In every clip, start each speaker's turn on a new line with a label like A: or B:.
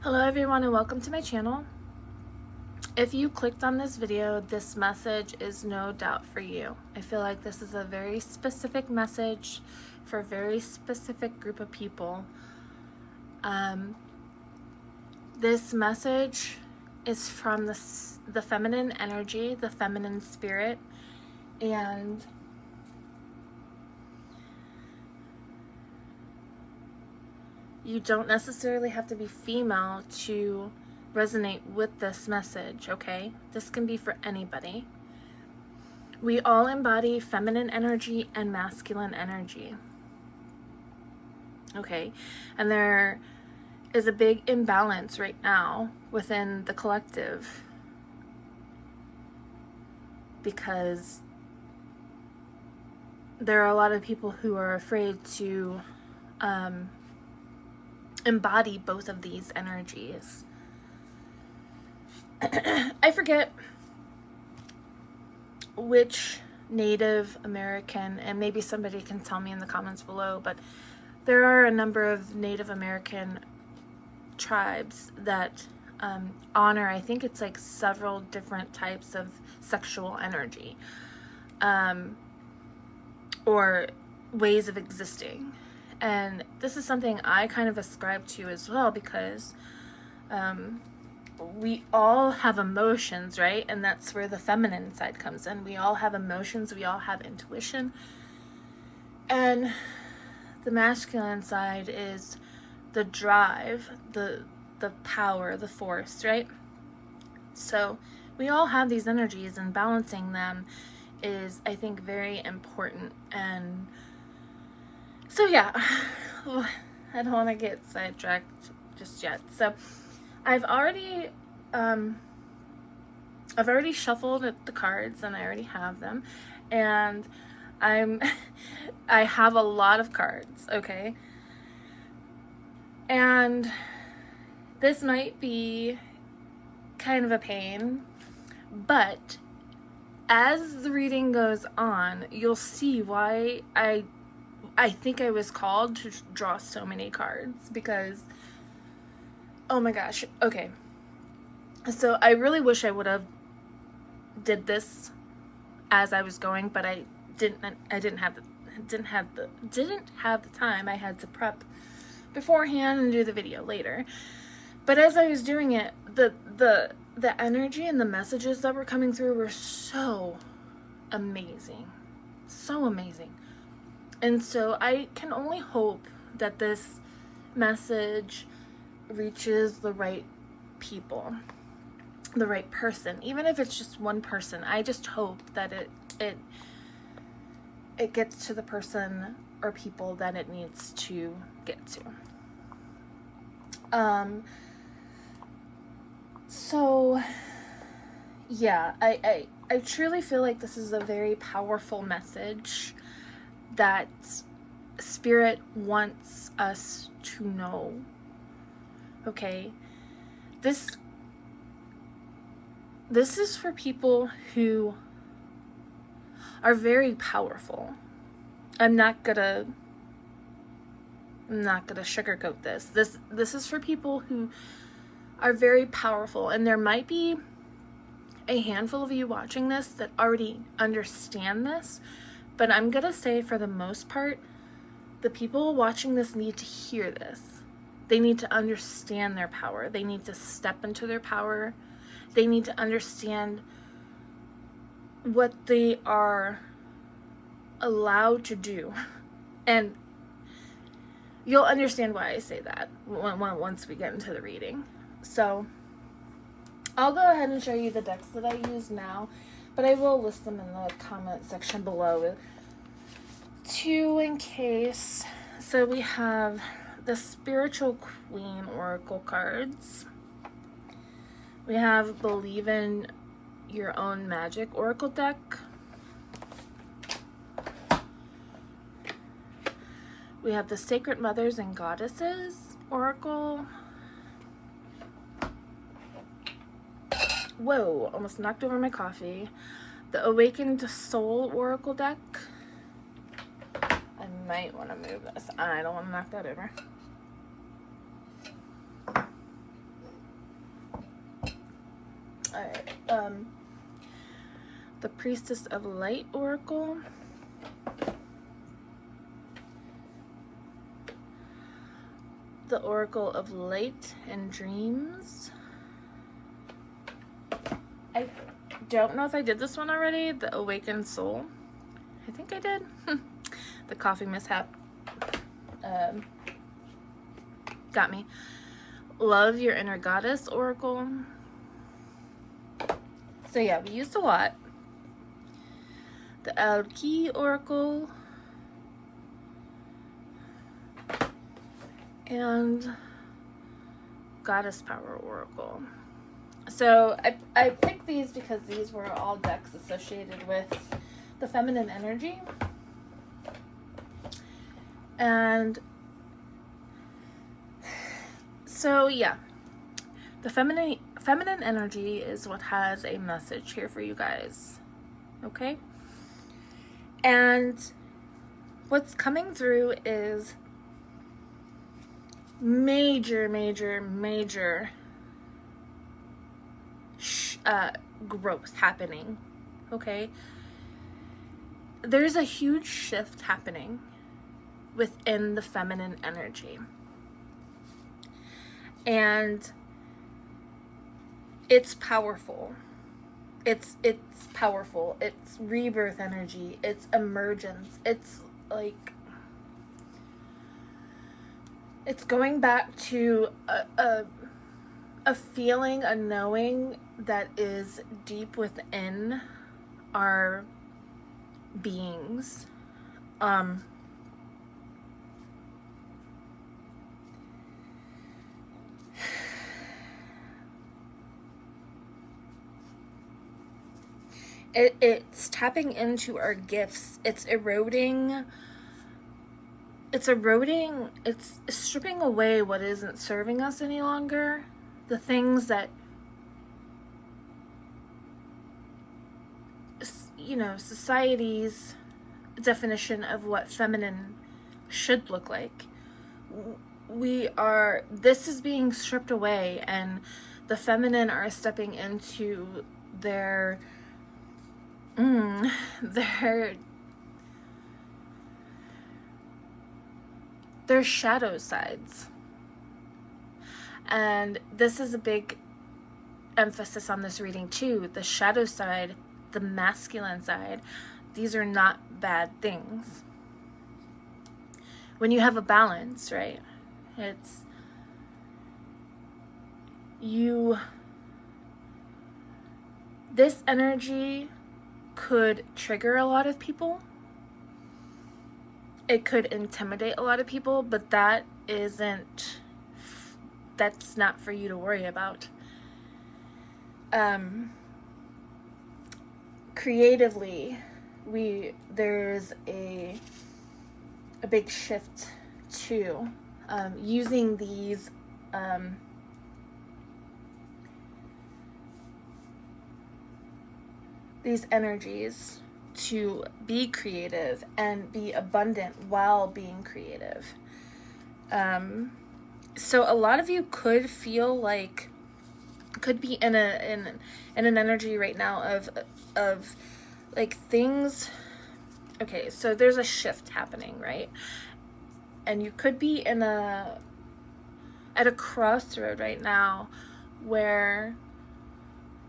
A: Hello everyone and welcome to my channel. If you clicked on this video, this message is no doubt for you. I feel like this is a very specific message for a very specific group of people. This message is from the feminine energy, the feminine spirit, and you don't necessarily have to be female to resonate with this message, okay? This can be for anybody. We all embody feminine energy and masculine energy, okay? And there is a big imbalance right now within the collective because there are a lot of people who are afraid to embody both of these energies. I forget which Native American, and maybe somebody can tell me in the comments below, but there are a number of Native American tribes that honor, I think it's like several different types of sexual energy or ways of existing. And this is something I kind of ascribe to as well because we all have emotions, right? And that's where the feminine side comes in. We all have emotions, we all have intuition. And the masculine side is the drive, the power, the force, right? So we all have these energies, and balancing them is, I think, very important. And so yeah, I don't want to get sidetracked just yet. So I've already shuffled the cards, and I already have them, and I have a lot of cards, okay? And this might be kind of a pain, but as the reading goes on, you'll see why I think I was called to draw so many cards because, oh my gosh, okay. So I really wish I would have did this as I was going, but I didn't have the time. I had to prep beforehand and do the video later. But as I was doing it, the energy and the messages that were coming through were so amazing. So amazing. And so I can only hope that this message reaches the right people, the right person, even if it's just one person. I just hope that it gets to the person or people that it needs to get to. So yeah, I truly feel like this is a very powerful message that Spirit wants us to know. Okay, this is for people who are very powerful. I'm not gonna sugarcoat this. This is for people who are very powerful, and there might be a handful of you watching this that already understand this, but I'm gonna say for the most part, the people watching this need to hear this. They need to understand their power. They need to step into their power. They need to understand what they are allowed to do. And you'll understand why I say that once we get into the reading. So I'll go ahead and show you the decks that I use now, but I will list them in the comment section below too in case. So we have the Spiritual Queen Oracle cards. We have Believe in Your Own Magic Oracle deck. We have the Sacred Mothers and Goddesses Oracle. Whoa, almost knocked over my coffee. The Awakened Soul Oracle deck. I might want to move this. I don't want to knock that over. the Priestess of Light Oracle, the Oracle of Light and Dreams. I don't know if I did this one already, the Awakened Soul. I think I did. The coffee mishap got me. Love Your Inner Goddess Oracle. So yeah, we used a lot. The Elle Qui Oracle. And Goddess Power Oracle. So I picked these because these were all decks associated with the feminine energy. And so yeah, the feminine energy is what has a message here for you guys. Okay? And what's coming through is major growth happening. Okay? There's a huge shift happening within the feminine energy. And it's powerful. It's powerful. It's rebirth energy. It's emergence. It's like, it's going back to a feeling, a knowing that is deep within our beings. It's tapping into our gifts. It's stripping away what isn't serving us any longer. The things that, you know, society's definition of what feminine should look like. This is being stripped away, and the feminine are stepping into their shadow sides. And this is a big emphasis on this reading too. The shadow side, the masculine side, these are not bad things. When you have a balance, right? This energy could trigger a lot of people. It could intimidate a lot of people, but that's not for you to worry about. Creatively, there's a big shift to using these energies to be creative and be abundant while being creative. So a lot of you could feel like, could be in an energy right now of like things. Okay, so there's a shift happening, right? And you could be at a crossroad right now where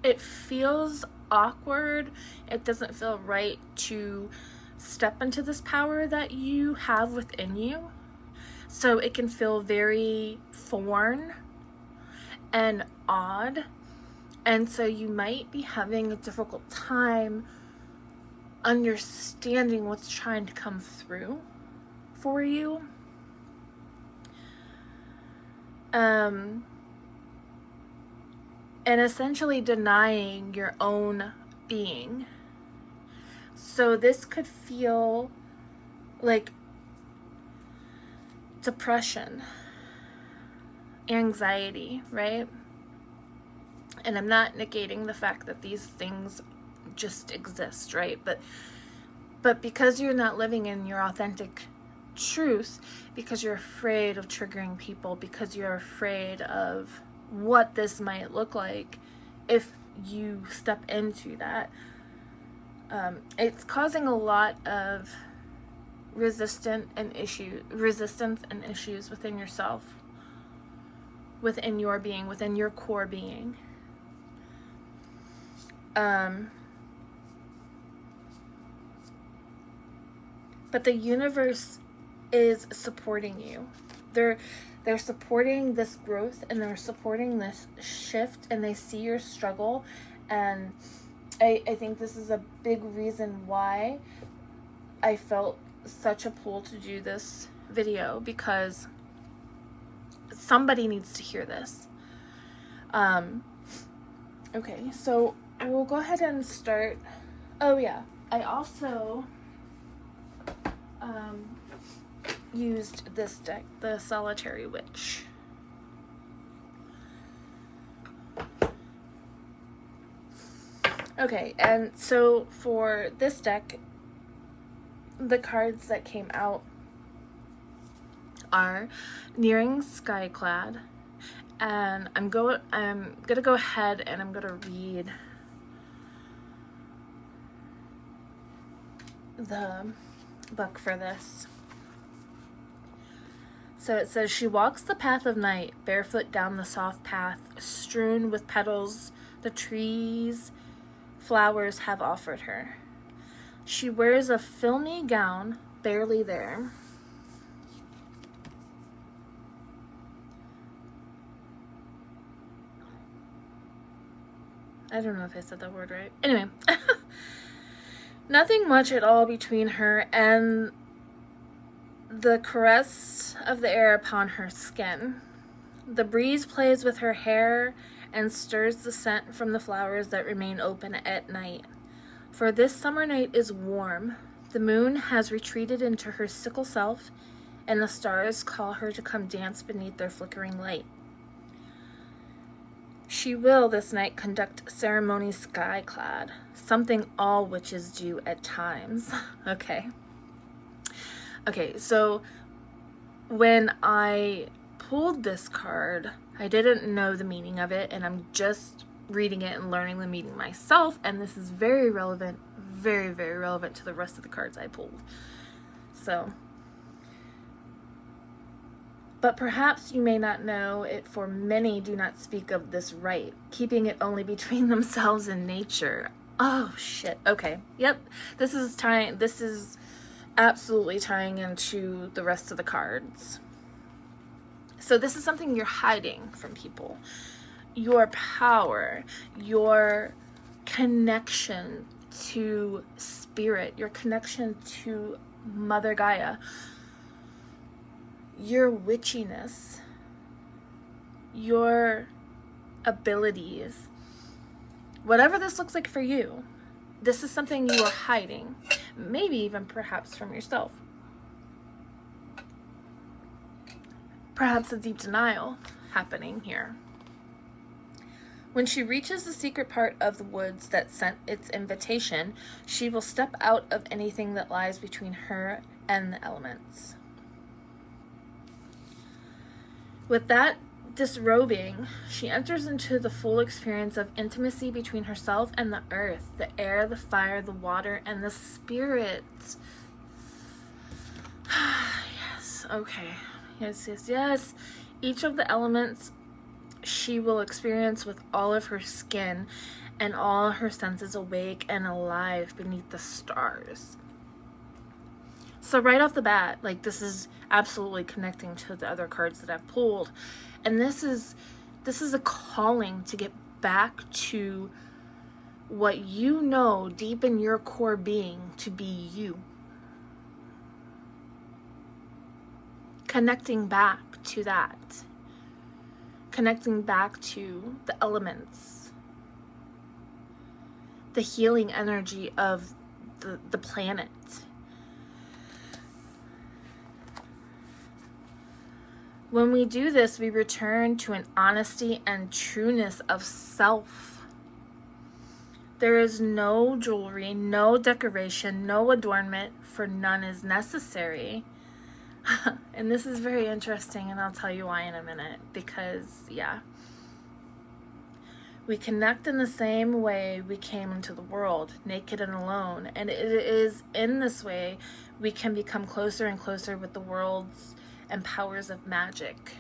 A: it feels awkward. It doesn't feel right to step into this power that you have within you. So it can feel very foreign and odd. And so you might be having a difficult time understanding what's trying to come through for you. And essentially denying your own being. So this could feel like depression, anxiety, right? And I'm not negating the fact that these things just exist, right? But because you're not living in your authentic truth, because you're afraid of triggering people, because you're afraid of what this might look like if you step into that. It's causing a lot of resistance and issues within yourself, within your being, within your core being. But the universe is supporting you. They're supporting this growth, and they're supporting this shift, and they see your struggle. And I think this is a big reason why I felt such a pull to do this video, because somebody needs to hear this. Okay, so we'll go ahead and start. Oh yeah, I also used this deck, the Solitary Witch. Okay, and so for this deck, the cards that came out are Nearing Skyclad, and I'm gonna go ahead and I'm gonna read the book for this. So it says, she walks the path of night, barefoot down the soft path, strewn with petals the trees, flowers have offered her. She wears a filmy gown, barely there. I don't know if I said that word right. Anyway, nothing much at all between her and the caress of the air upon her skin. The breeze plays with her hair and stirs the scent from the flowers that remain open at night. For this summer night is warm. The moon has retreated into her sickle self, and the stars call her to come dance beneath their flickering light. She will this night conduct ceremony sky-clad, something all witches do at times. Okay, so when I pulled this card, I didn't know the meaning of it, and I'm just reading it and learning the meaning myself, and this is very relevant, very, very relevant to the rest of the cards I pulled. So, but perhaps you may not know it, for many do not speak of this rite, keeping it only between themselves and nature. Oh shit. Okay. Yep. This is absolutely tying into the rest of the cards. So this is something you're hiding from people. Your power, your connection to spirit, your connection to Mother Gaia, your witchiness, your abilities, whatever this looks like for you, this is something you are hiding, maybe even perhaps from yourself. Perhaps a deep denial happening here. When she reaches the secret part of the woods that sent its invitation, she will step out of anything that lies between her and the elements. With that disrobing, she enters into the full experience of intimacy between herself and the earth, the air, the fire, the water, and the spirits. Yes, okay. Yes. Each of the elements she will experience with all of her skin and all her senses awake and alive beneath the stars. So right off the bat, like, this is absolutely connecting to the other cards that I've pulled. And this is a calling to get back to what you know deep in your core being to be you. Connecting back to that. Connecting back to the elements. The healing energy of the planet. When we do this, we return to an honesty and trueness of self. There is no jewelry, no decoration, no adornment, for none is necessary. And this is very interesting, and I'll tell you why in a minute, because, yeah. We connect in the same way we came into the world, naked and alone. And it is in this way we can become closer and closer with the worlds and powers of magic.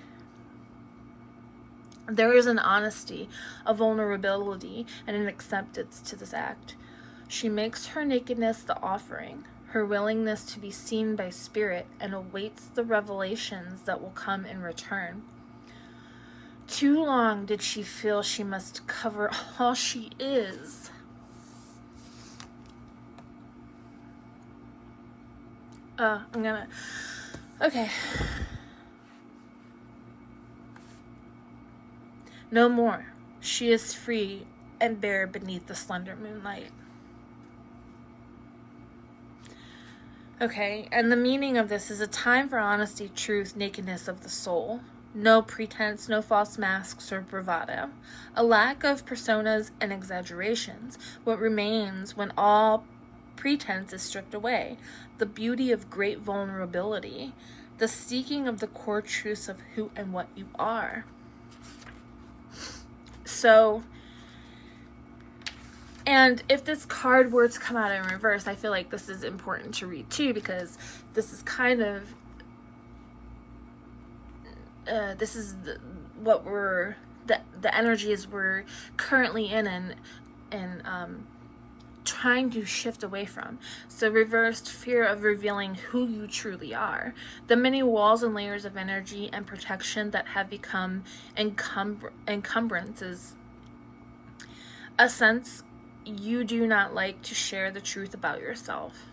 A: There is an honesty, a vulnerability, and an acceptance to this act. She makes her nakedness the offering, her willingness to be seen by spirit, and awaits the revelations that will come in return. Too long did she feel she must cover all she is. Okay. No more. She is free and bare beneath the slender moonlight. Okay, and the meaning of this is a time for honesty, truth, nakedness of the soul. No pretense, no false masks or bravado. A lack of personas and exaggerations. What remains when all pretense is stripped away. The beauty of great vulnerability. The seeking of the core truths of who and what you are. So, and if this card were to come out in reverse, I feel like this is important to read too, because this is kind of, this is the energies we're currently in and trying to shift away from. So reversed, fear of revealing who you truly are. The many walls and layers of energy and protection that have become encumbrances. A sense you do not like to share the truth about yourself.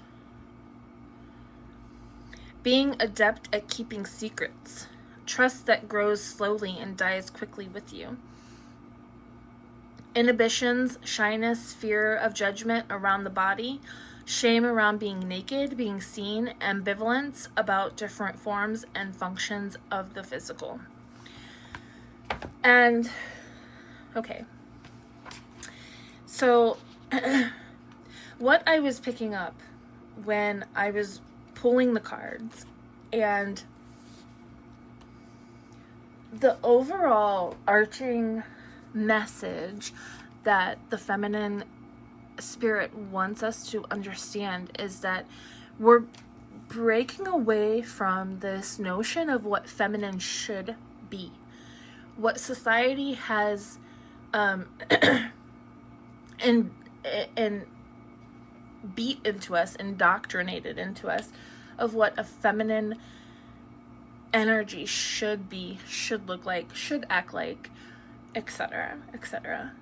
A: Being adept at keeping secrets. Trust that grows slowly and dies quickly with you. Inhibitions, shyness, fear of judgment around the body, shame around being naked, being seen, ambivalence about different forms and functions of the physical. And, okay. So, what I was picking up when I was pulling the cards and the overall arching message that the feminine spirit wants us to understand is that we're breaking away from this notion of what feminine should be, what society has and beat into us, indoctrinated into us, of what a feminine energy should be, should look like, should act like, etc., etc.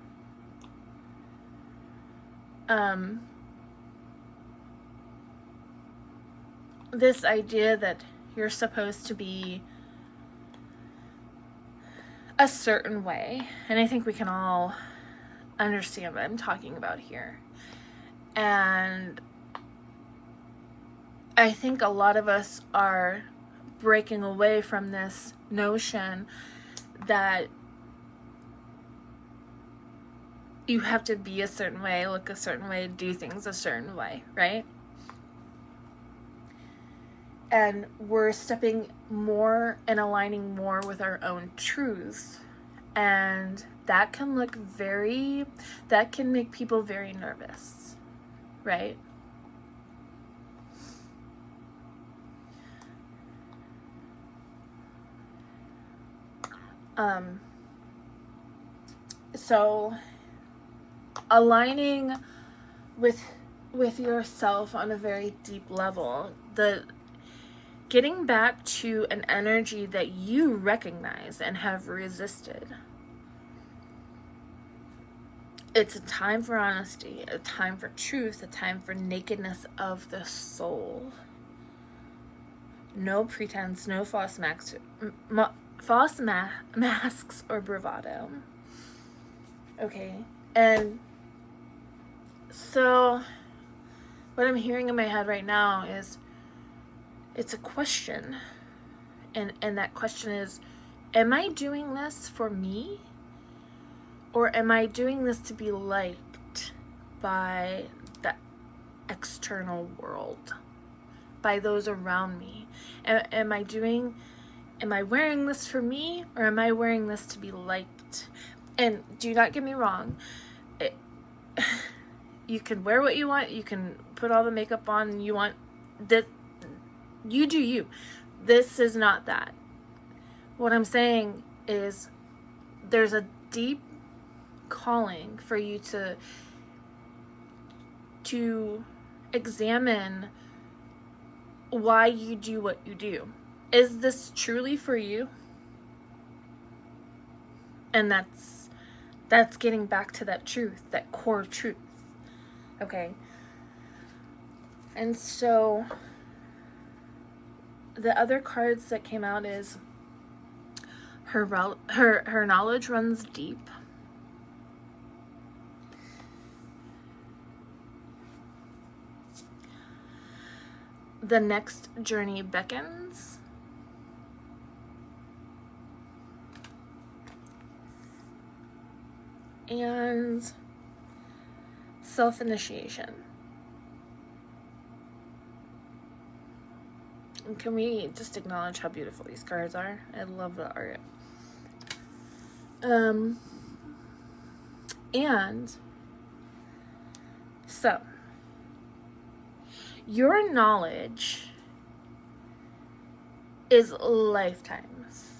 A: This idea that you're supposed to be a certain way, and I think we can all understand what I'm talking about here. And I think a lot of us are breaking away from this notion that you have to be a certain way, look a certain way, do things a certain way, right? And we're stepping more and aligning more with our own truths. And that can make people very nervous, right? So aligning with yourself on a very deep level, getting back to an energy that you recognize and have resisted. It's a time for honesty, a time for truth, a time for nakedness of the soul. No pretense, no false masks or bravado. Okay, and so what I'm hearing in my head right now is it's a question, and that question is, am I doing this for me, or am I doing this to be liked by the external world, by those around me? Am I wearing this for me, or am I wearing this to be liked? And do not get me wrong, you can wear what you want, you can put all the makeup on you want, that you do you. This is not that. What I'm saying is there's a deep calling for you to examine why you do what you do. Is this truly for you? And that's getting back to that truth, that core truth. Okay? And so the other cards that came out is her knowledge runs deep. The next journey beckons. And self-initiation. And can we just acknowledge how beautiful these cards are? I love the art. And so your knowledge is lifetimes,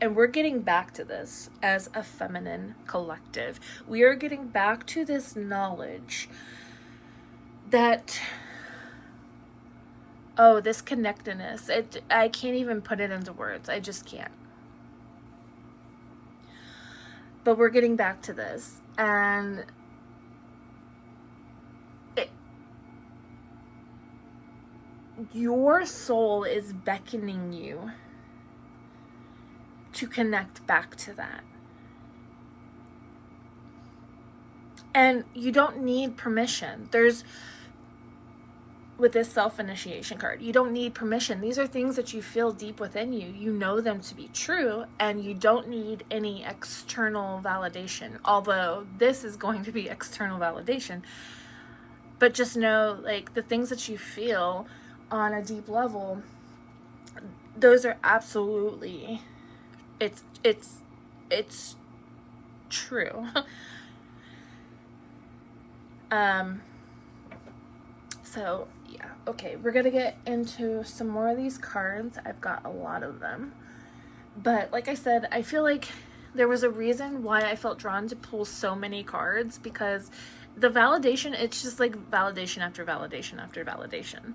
A: and we're getting back to this as a feminine collective. We are getting back to this knowledge that, this connectedness, I can't even put it into words. I just can't. But we're getting back to this, and your soul is beckoning you to connect back to that. And you don't need permission. With this self-initiation card, you don't need permission. These are things that you feel deep within you. You know them to be true, and you don't need any external validation. Although this is going to be external validation. But just know, like, the things that you feel on a deep level, those are absolutely, it's true. So yeah, okay, we're gonna get into some more of these cards. I've got a lot of them, but like I said, I feel like there was a reason why I felt drawn to pull so many cards, because the validation, it's just like validation after validation after validation,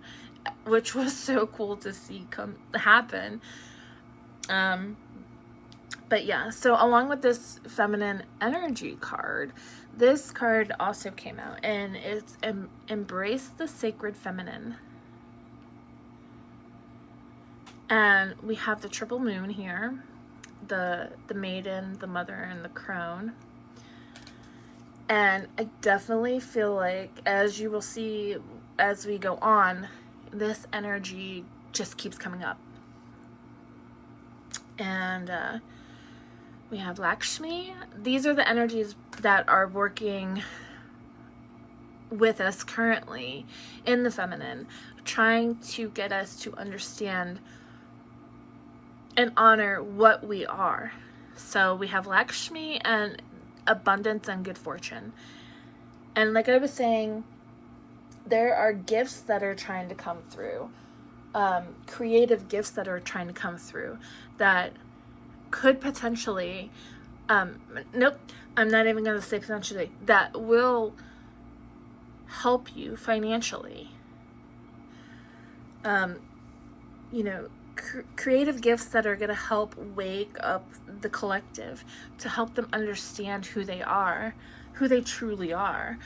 A: which was so cool to see happen. But yeah, so along with this feminine energy card, this card also came out, and it's Embrace the Sacred Feminine. And we have the triple moon here, the maiden, the mother, and the crone. And I definitely feel like, as you will see as we go on, this energy just keeps coming up. And we have Lakshmi. These are the energies that are working with us currently in the feminine, trying to get us to understand and honor what we are. So we have Lakshmi and abundance and good fortune. And like I was saying, there are gifts that are trying to come through, creative gifts that are trying to come through that could potentially, nope, I'm not even going to say potentially, that will help you financially. Creative gifts that are going to help wake up the collective, to help them understand who they are, who they truly are.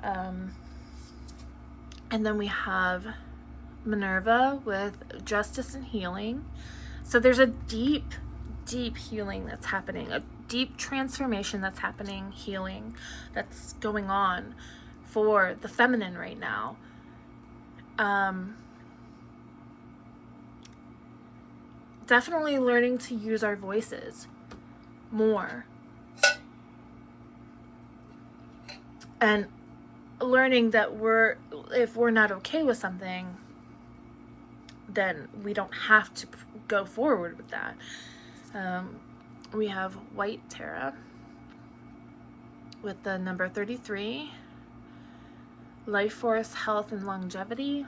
A: And then we have Minerva with justice and healing. So there's a deep, deep healing that's happening, a deep transformation that's happening, healing that's going on for the feminine right now. Definitely learning to use our voices more. And learning that if we're not okay with something, then we don't have to go forward with that. We have white Tarot with the number 33, life force, health, and longevity.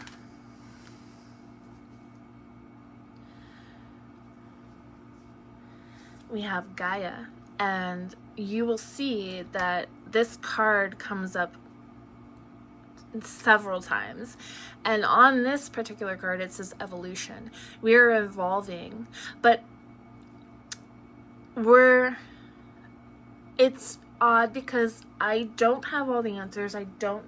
A: We have Gaia, and you will see that this card comes up several times, and on this particular card it says evolution. We are evolving, but it's odd because I don't have all the answers. I don't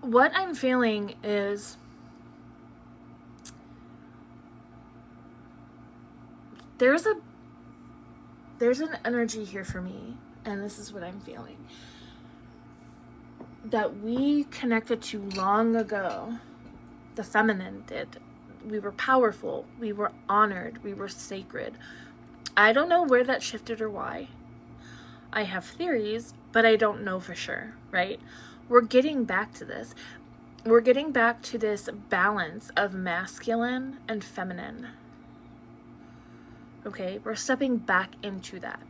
A: what I'm feeling is there's an energy here for me, and this is what I'm feeling, that we connected to long ago. The feminine did. We were powerful, we were honored, we were sacred. I don't know where that shifted or why. I have theories, but I don't know for sure, right? We're getting back to this. We're getting back to this balance of masculine and feminine. Okay, we're stepping back into that.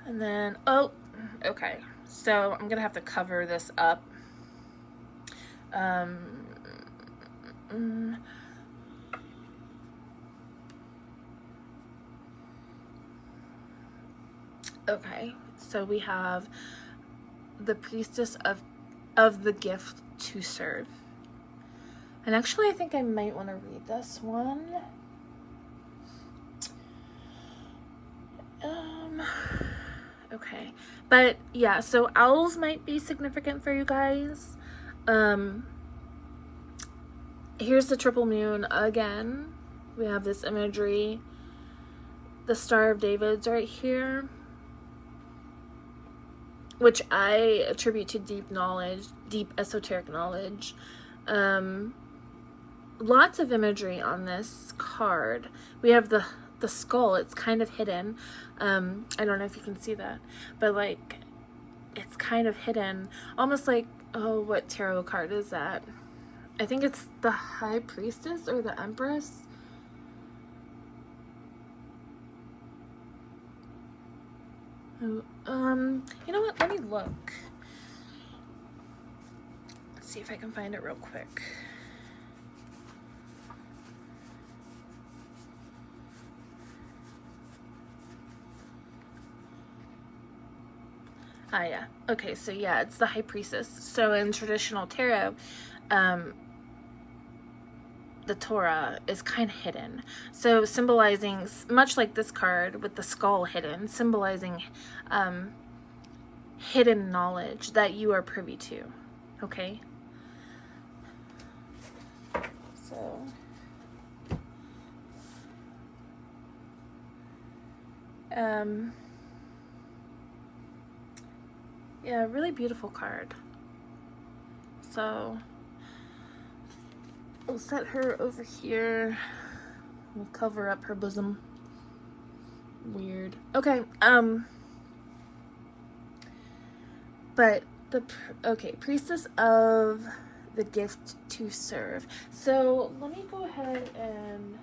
A: And then, oh, okay. So I'm gonna have to cover this up. Okay, so we have the Priestess of the gift to serve. And actually, I think I might want to read this one. Okay, but yeah, so owls might be significant for you guys. Here's the triple moon again. We have this imagery. The Star of David's right here, which I attribute to deep knowledge, deep esoteric knowledge. Lots of imagery on this card. We have the skull. It's kind of hidden. I don't know if you can see that, but like it's kind of hidden, almost like, oh, what tarot card is that? I think it's the High Priestess or the Empress. You know what? Let me look. Let's see if I can find it real quick. Ah, yeah. Okay, so yeah, it's the High Priestess. So in traditional tarot, the Torah is kind of hidden. So symbolizing, much like this card with the skull hidden, symbolizing hidden knowledge that you are privy to. Okay? So yeah, really beautiful card. So we'll set her over here. We'll cover up her bosom. Weird. Okay, but okay, Priestess of the gift to serve. So let me go ahead and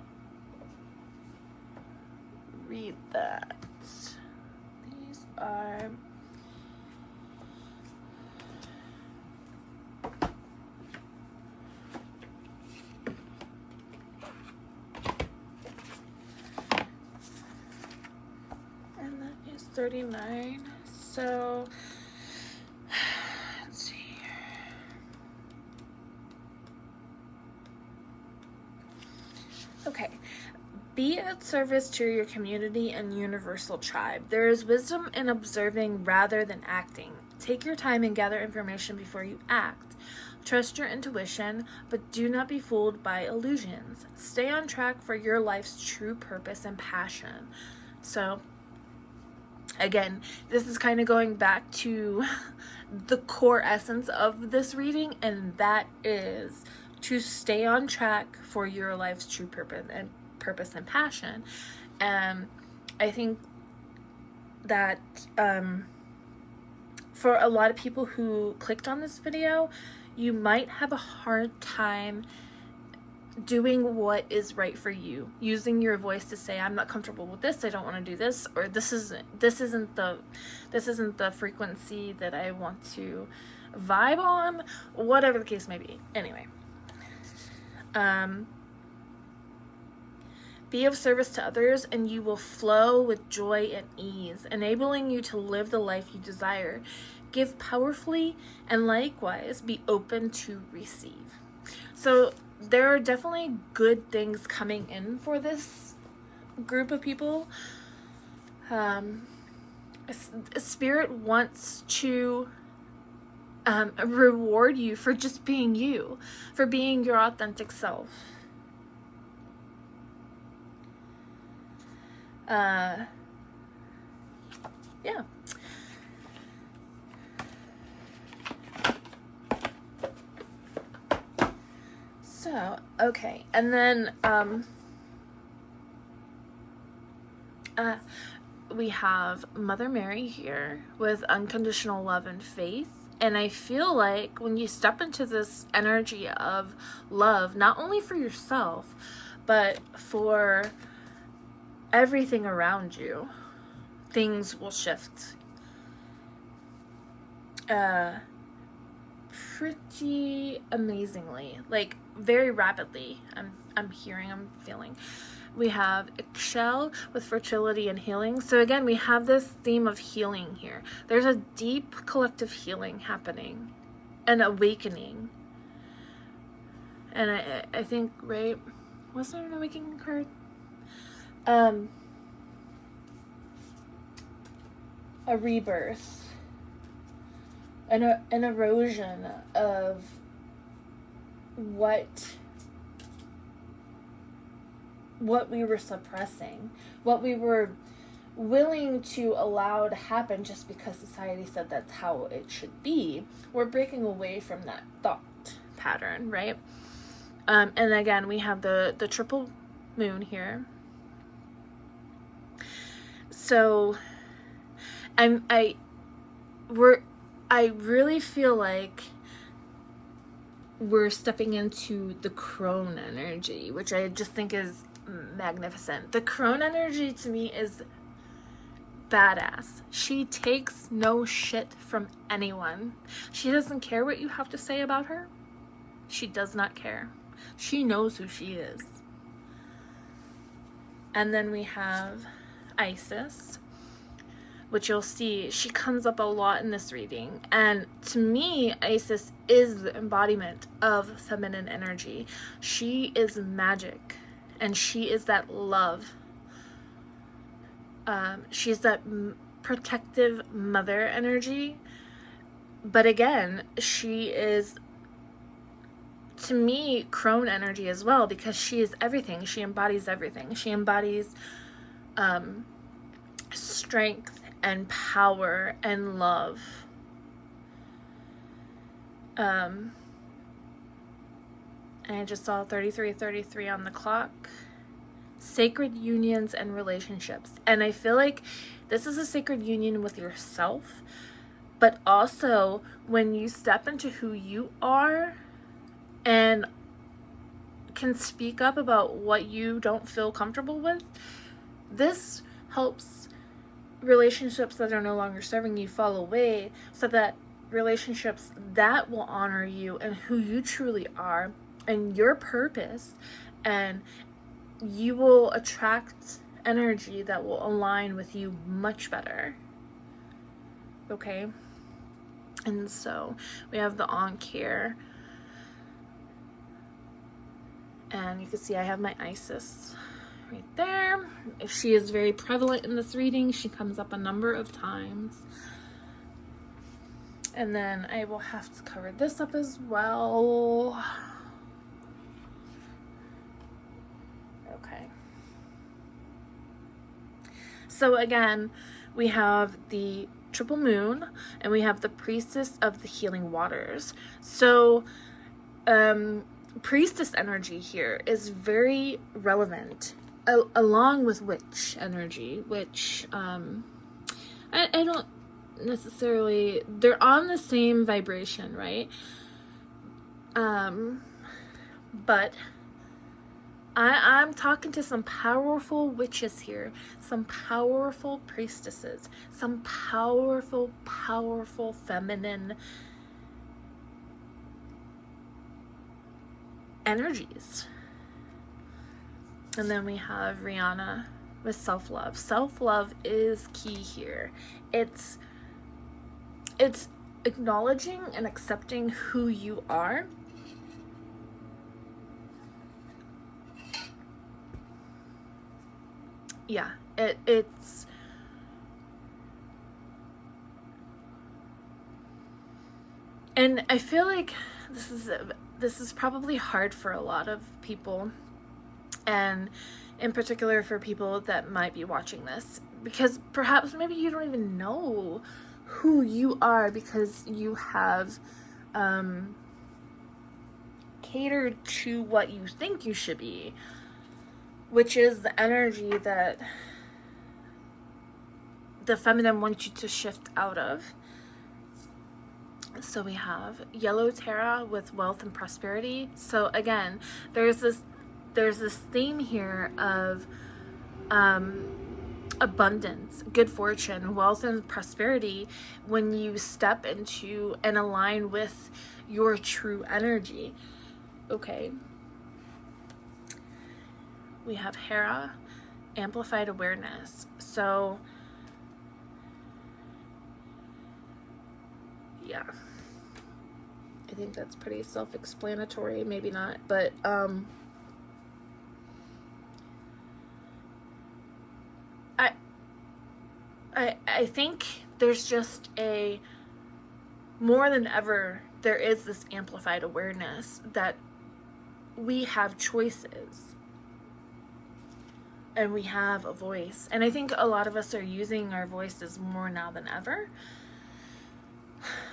A: read that. These are and that is 39. So let's see. Okay. Be of service to your community and universal tribe. There is wisdom in observing rather than acting. Take your time and gather information before you act. Trust your intuition, but do not be fooled by illusions. Stay on track for your life's true purpose and passion. So, again, this is kind of going back to the core essence of this reading, and that is to stay on track for your life's true purpose and passion. I think that for a lot of people who clicked on this video, you might have a hard time doing what is right for you, using your voice to say, I'm not comfortable with this, I don't want to do this, or this isn't the frequency that I want to vibe on, whatever the case may be. Anyway, be of service to others and you will flow with joy and ease, enabling you to live the life you desire. Give powerfully and likewise be open to receive. So there are definitely good things coming in for this group of people. Spirit wants to reward you for just being you, for being your authentic self. Yeah. So, okay, and then we have Mother Mary here with unconditional love and faith. And I feel like when you step into this energy of love, not only for yourself, but for everything around you, things will shift pretty amazingly, like very rapidly. I'm feeling. We have Excel with fertility and healing. So again, we have this theme of healing here. There's a deep collective healing happening, an awakening. And I think, right, was there an awakening card? A rebirth, an erosion of what we were suppressing, what we were willing to allow to happen just because society said that's how it should be. We're breaking away from that thought pattern, right? And again, we have the triple moon here. So I really feel like we're stepping into the crone energy, which I just think is magnificent. The crone energy to me is badass. She takes no shit from anyone. She doesn't care what you have to say about her. She does not care. She knows who she is. And then we have Isis, which you'll see, she comes up a lot in this reading. And to me, Isis is the embodiment of feminine energy. She is magic, and she is that love. She's that protective mother energy. But again, she is, to me, crone energy as well, because she is everything. She embodies everything. She embodies strength and power and love. And I just saw 3333 on the clock. Sacred unions and relationships. And I feel like this is a sacred union with yourself, but also when you step into who you are and can speak up about what you don't feel comfortable with, this helps relationships that are no longer serving you fall away, so that relationships that will honor you and who you truly are and your purpose, and you will attract energy that will align with you much better. Okay? And so we have the Ankh here. And you can see I have my Isis right there. She is very prevalent in this reading. She comes up a number of times. And then I will have to cover this up as well. Okay. So again, we have the triple moon and we have the priestess of the healing waters. So priestess energy here is very relevant, along with witch energy, which I don't necessarily, they're on the same vibration, right? But I'm talking to some powerful witches here, some powerful priestesses, some powerful, powerful feminine energies. And then we have Rihanna with self-love. Self-love is key here. It's acknowledging and accepting who you are. Yeah, it's and I feel like this is probably hard for a lot of people, and in particular for people that might be watching this, because perhaps maybe you don't even know who you are because you have catered to what you think you should be, which is the energy that the feminine wants you to shift out of. So we have yellow Tara with wealth and prosperity. So again, there's this theme here of abundance, good fortune, wealth, and prosperity when you step into and align with your true energy. Okay. We have Hera, amplified awareness. So yeah, I think that's pretty self-explanatory. Maybe not, but I think there's just a more than ever there is this amplified awareness that we have choices and we have a voice, and I think a lot of us are using our voices more now than ever.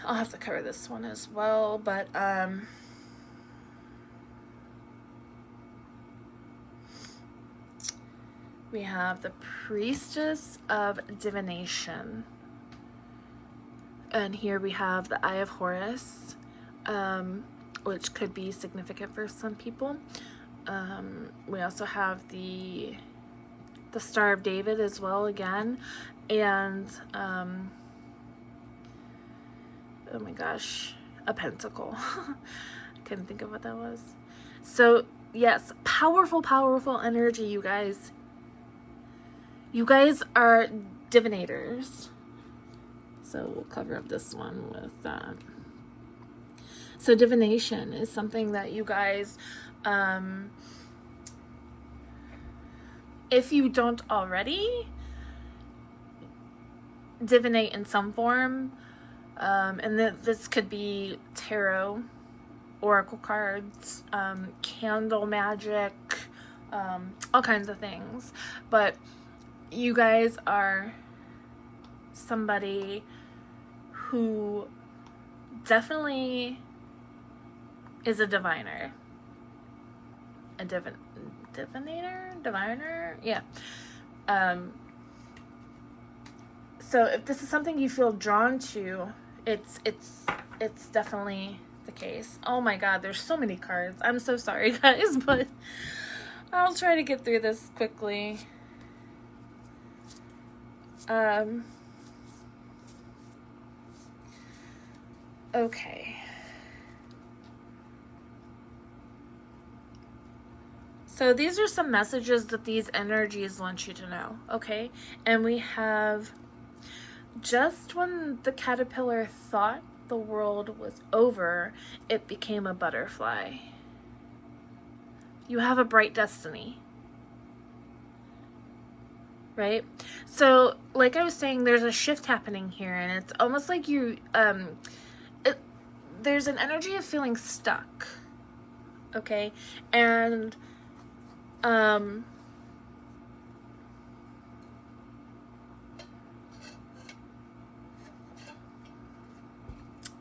A: I'll have to cover this one as well, but we have the Priestess of Divination, and here we have the Eye of Horus, which could be significant for some people. We also have the Star of David as well again, and oh my gosh, a pentacle. I couldn't think of what that was. So yes, powerful, powerful energy, you guys. You guys are divinators. So we'll cover up this one with that. So divination is something that you guys, if you don't already, divinate in some form. And this could be tarot, oracle cards, candle magic, all kinds of things. But you guys are somebody who definitely is a diviner. A diviner? Yeah. So if this is something you feel drawn to, it's definitely the case. Oh my god, there's so many cards. I'm so sorry, guys, but I'll try to get through this quickly. Okay. So these are some messages that these energies want you to know, okay? And we have, just when the caterpillar thought the world was over, it became a butterfly. You have a bright destiny. Right? So, like I was saying, there's a shift happening here, and it's almost like you, there's an energy of feeling stuck. Okay? And,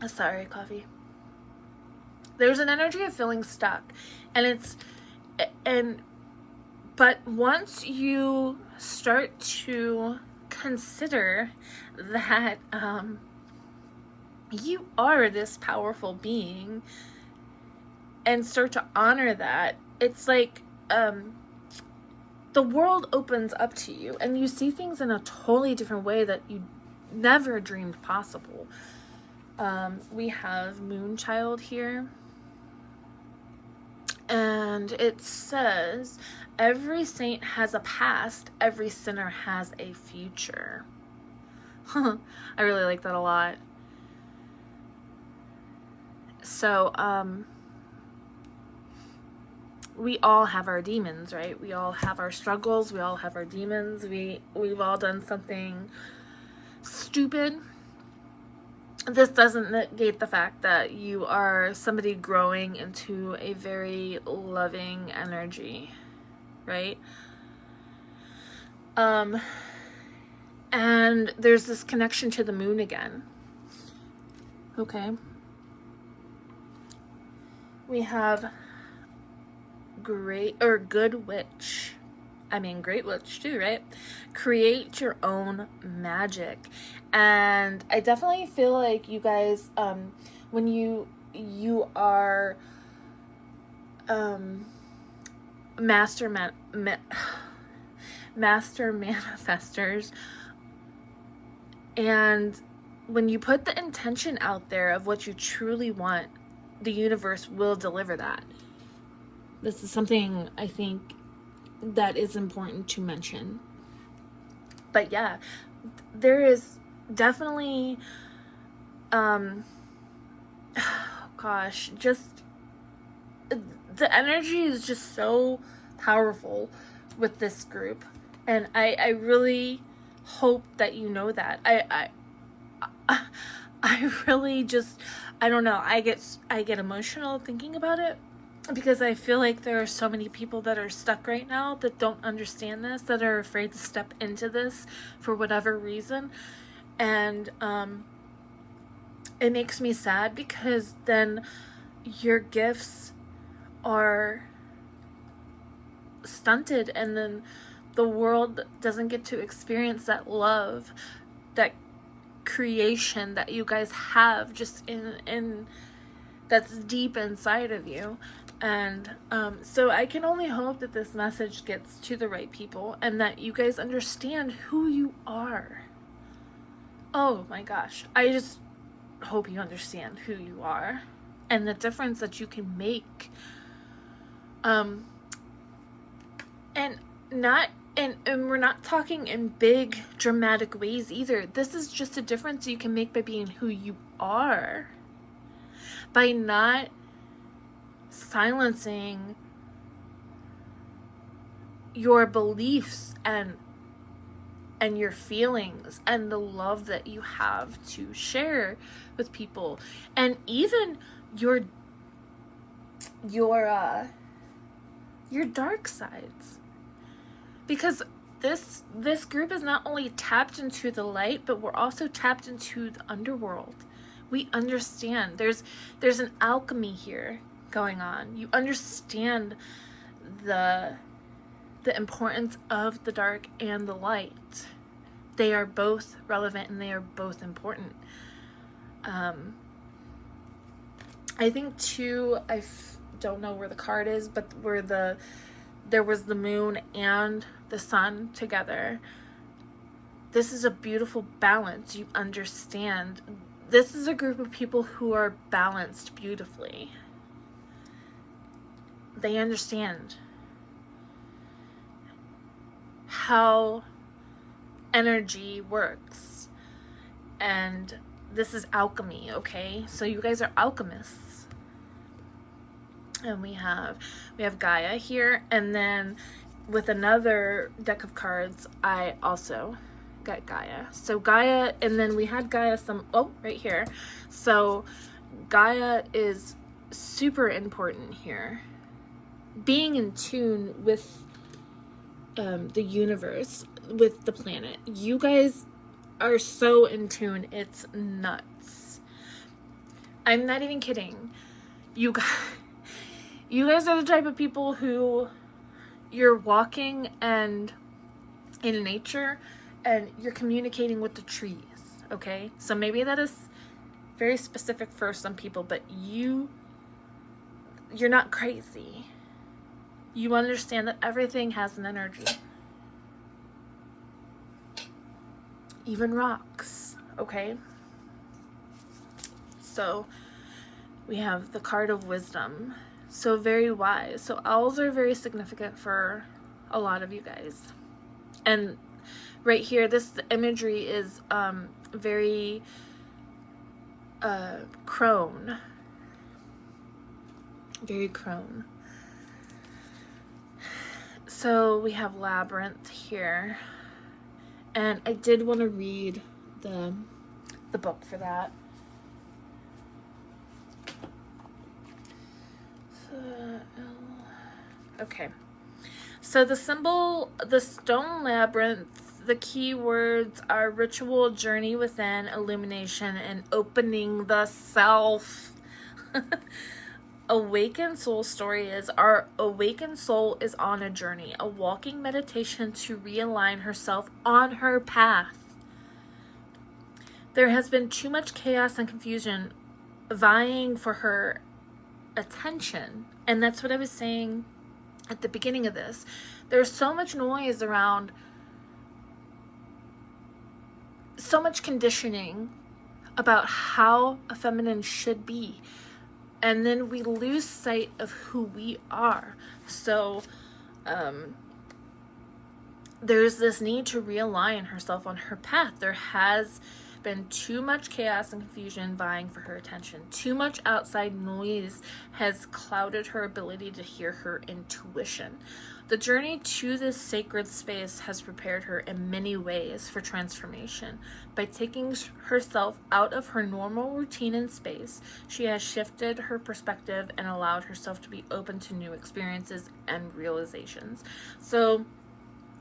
A: sorry, coffee. There's an energy of feeling stuck, but once you start to consider that you are this powerful being and start to honor that, it's like the world opens up to you and you see things in a totally different way that you never dreamed possible. We have Moonchild here, and it says, every saint has a past, every sinner has a future. I really like that a lot. So, we all have our demons, right? We all have our struggles. We all have our demons. We've all done something stupid. This doesn't negate the fact that you are somebody growing into a very loving energy, right? And there's this connection to the moon again. Okay. We have good witch. I mean, great witch too, right? Create your own magic. And I definitely feel like you guys, when you are master manifestors, and when you put the intention out there of what you truly want, the universe will deliver that. This is something I think that is important to mention. But yeah, there is definitely, just the energy is just so powerful with this group. And I really hope that you know that. I really just, I don't know, I get emotional thinking about it, because I feel like there are so many people that are stuck right now that don't understand this, that are afraid to step into this for whatever reason. And it makes me sad, because then your gifts are stunted, and then the world doesn't get to experience that love, that creation that you guys have just in that's deep inside of you. And so I can only hope that this message gets to the right people, and that you guys understand who you are. Oh my gosh, I just hope you understand who you are and the difference that you can make. And we're not talking in big dramatic ways either. This is just a difference you can make by being who you are, by not silencing your beliefs and your feelings and the love that you have to share with people, and even your dark sides. Because this group is not only tapped into the light, but we're also tapped into the underworld. We understand there's an alchemy here going on. You understand the importance of the dark and the light. They are both relevant and they are both important. I think too, don't know where the card is, but where there was the moon and the sun together. This is a beautiful balance. You understand. This is a group of people who are balanced beautifully. They understand how energy works. And this is alchemy, okay? So you guys are alchemists. And we have Gaia here, and then with another deck of cards, I also got Gaia. So Gaia, and then we had Gaia right here. So Gaia is super important here. Being in tune with the universe, with the planet. You guys are so in tune, it's nuts. I'm not even kidding. You guys are the type of people who you're walking and in nature and you're communicating with the trees, okay? So maybe that is very specific for some people, but you're not crazy. You understand that everything has an energy. Even rocks, okay? So we have the card of wisdom. So very wise. So owls are very significant for a lot of you guys. And right here, this imagery is very crone. Very crone. So we have labyrinth here. And I did want to read the book for that. Okay. So the symbol, the stone labyrinth, the key words are ritual, journey within, illumination, and opening the self. Awakened soul story is our awakened soul is on a journey, a walking meditation to realign herself on her path. There has been too much chaos and confusion vying for her attention. And that's what I was saying at the beginning of this. There's so much noise around, so much conditioning about how a feminine should be. And then we lose sight of who we are. So there's this need to realign herself on her path. There has been too much chaos and confusion vying for her attention. Too much outside noise has clouded her ability to hear her intuition. The journey to this sacred space has prepared her in many ways for transformation. By taking herself out of her normal routine and space, she has shifted her perspective and allowed herself to be open to new experiences and realizations. So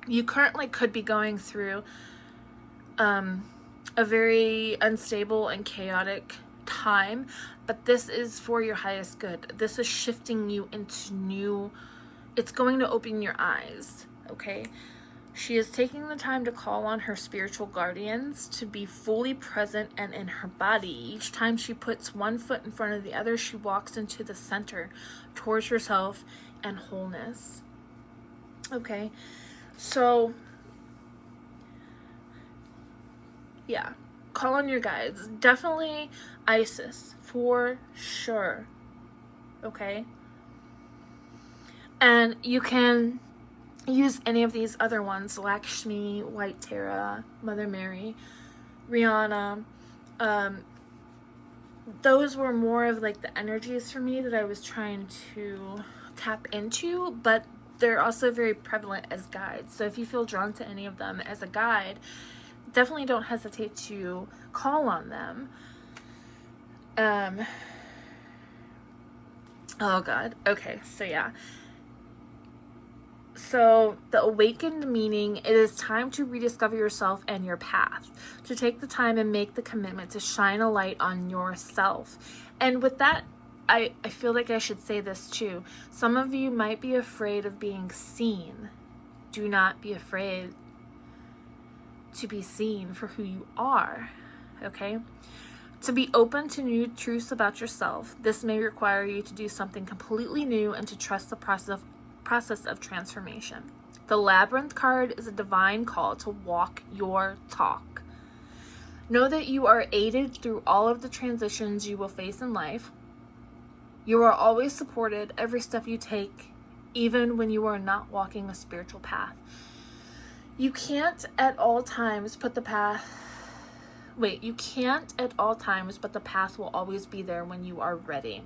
A: you currently could be going through a very unstable and chaotic time, but this is for your highest good. This is shifting you into new, it's going to open your eyes, okay? She is taking the time to call on her spiritual guardians to be fully present and in her body. Each time she puts one foot in front of the other, she walks into the center towards herself and wholeness. Okay, so yeah, call on your guides. Definitely Isis, for sure. Okay? And you can use any of these other ones, Lakshmi, White Tara, Mother Mary, Rihanna. Those were more of like the energies for me that I was trying to tap into, but they're also very prevalent as guides. So if you feel drawn to any of them as a guide, definitely don't hesitate to call on them. Oh God. Okay, so yeah. So the awakened meaning, it is time to rediscover yourself and your path, to take the time and make the commitment to shine a light on yourself. And with that, I feel like I should say this too. Some of you might be afraid of being seen. Do not be afraid to be seen for who you are, okay? To be open to new truths about yourself. This may require you to do something completely new and to trust the process of transformation. The Labyrinth card is a divine call to walk your talk. Know that you are aided through all of the transitions you will face in life. You are always supported every step you take, even when you are not walking a spiritual path. You can't at all times but the path will always be there when you are ready.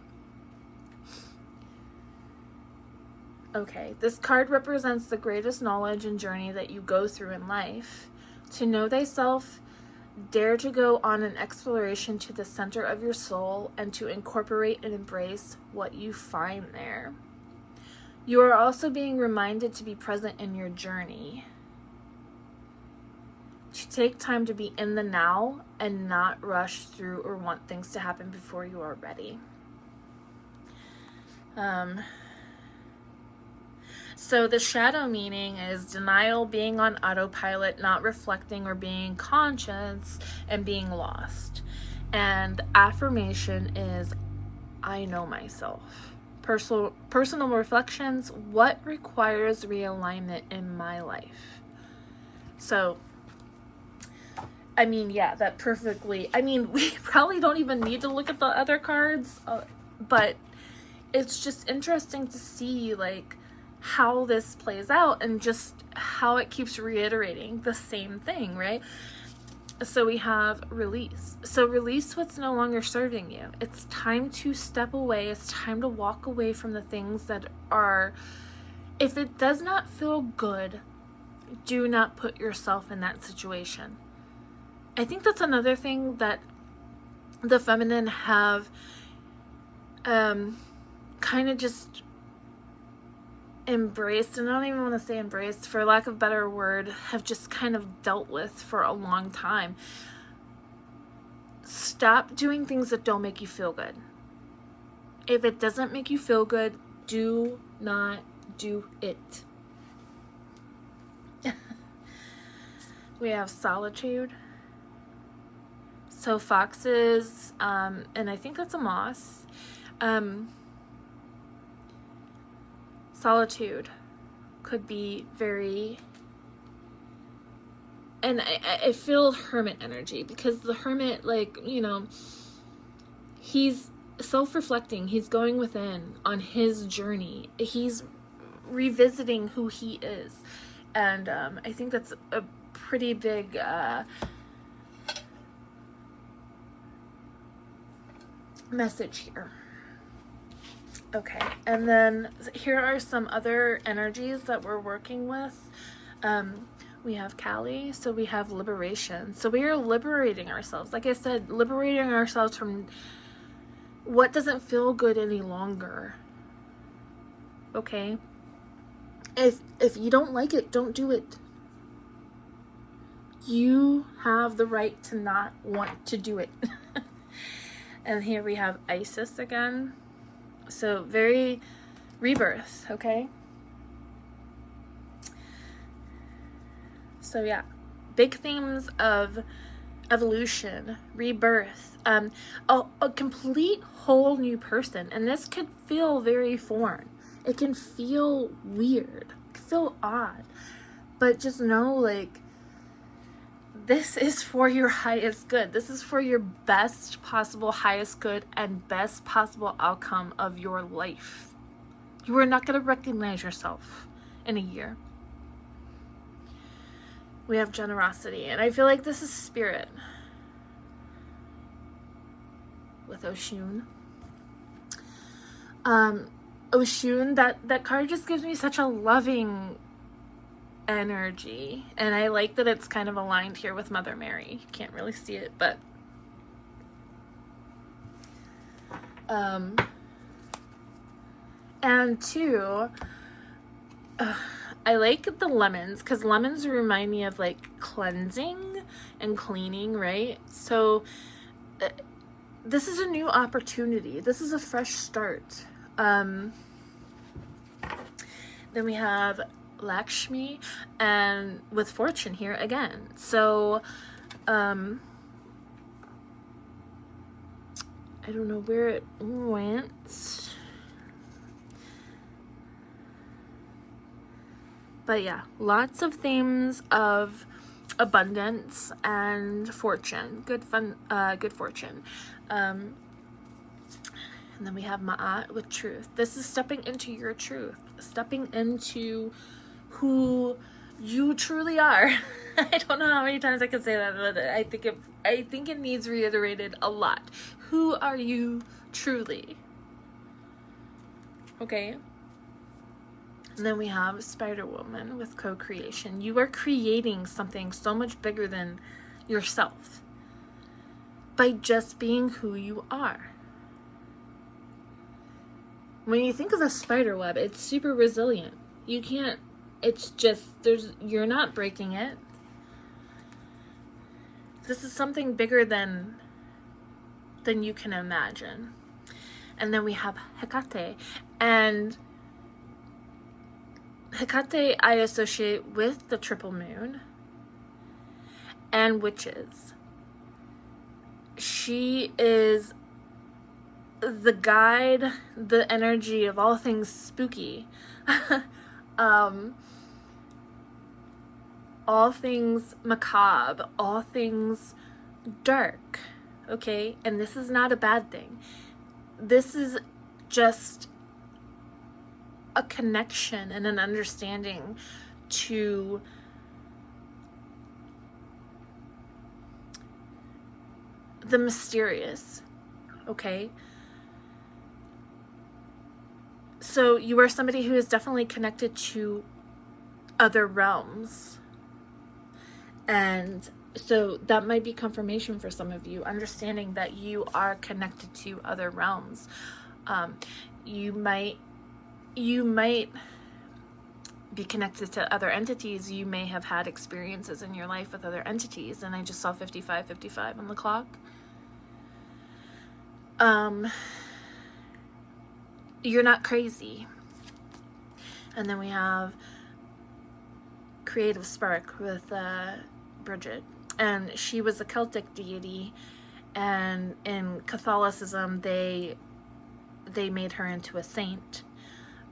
A: Okay, this card represents the greatest knowledge and journey that you go through in life. To know thyself, dare to go on an exploration to the center of your soul and to incorporate and embrace what you find there. You are also being reminded to be present in your journey. To take time to be in the now and not rush through or want things to happen before you are ready. So the shadow meaning is denial, being on autopilot, not reflecting or being conscious, and being lost. And affirmation is, I know myself. Personal reflections, what requires realignment in my life? So, I mean, yeah, that perfectly, I mean, we probably don't even need to look at the other cards, but it's just interesting to see, like, how this plays out and just how it keeps reiterating the same thing, right? So we have release. So release what's no longer serving you. It's time to step away. It's time to walk away from the things that are, if it does not feel good, do not put yourself in that situation. I think that's another thing that the feminine have kind of just embraced, and I don't even want to say embraced, for lack of a better word, have just kind of dealt with for a long time. Stop doing things that don't make you feel good. If it doesn't make you feel good, do not do it. We have solitude. So foxes, and I think that's a moss. Solitude could be very, and I feel hermit energy, because the hermit, like, you know, he's self-reflecting, he's going within on his journey, he's revisiting who he is, and I think that's a pretty big message here. Okay, and then here are some other energies that we're working with. We have Kali, so we have liberation. So we are liberating ourselves. Like I said, liberating ourselves from what doesn't feel good any longer. Okay? If you don't like it, don't do it. You have the right to not want to do it. And here we have Isis again. So very rebirth, okay? So yeah, big themes of evolution, rebirth, a complete whole new person. And this could feel very foreign. It can feel weird, it can feel odd. But just know, like, this is for your highest good. This is for your best possible highest good and best possible outcome of your life. You are not going to recognize yourself in a year. We have generosity, and I feel like this is spirit with Oshun. Oshun, that card just gives me such a loving energy, and I like that it's kind of aligned here with Mother Mary. You can't really see it, but and two, I like the lemons, because lemons remind me of like cleansing and cleaning, right? So this is a new opportunity. This is a fresh start. Then we have Lakshmi, and with fortune here again. So I don't know where it went, but yeah, lots of themes of abundance and fortune, good fortune. And then we have Ma'at with truth. This is stepping into your truth, stepping into who you truly are. I don't know how many times I can say that, but I think it needs reiterated a lot. Who are you truly? Okay. And then we have Spider Woman with co-creation. You are creating something so much bigger than yourself by just being who you are. When you think of the spider web, it's super resilient. You can't, it's just, you're not breaking it. This is something bigger than you can imagine. And then we have Hecate, and Hecate I associate with the triple moon and witches. She is the guide, the energy of all things spooky. All things macabre, all things dark, okay? And this is not a bad thing. This is just a connection and an understanding to the mysterious, okay? So you are somebody who is definitely connected to other realms. And so that might be confirmation for some of you, understanding that you are connected to other realms. You might be connected to other entities. You may have had experiences in your life with other entities. And I just saw 55 on the clock. You're not crazy. And then we have creative spark with Bridgit, and she was a Celtic deity, and in Catholicism they made her into a saint,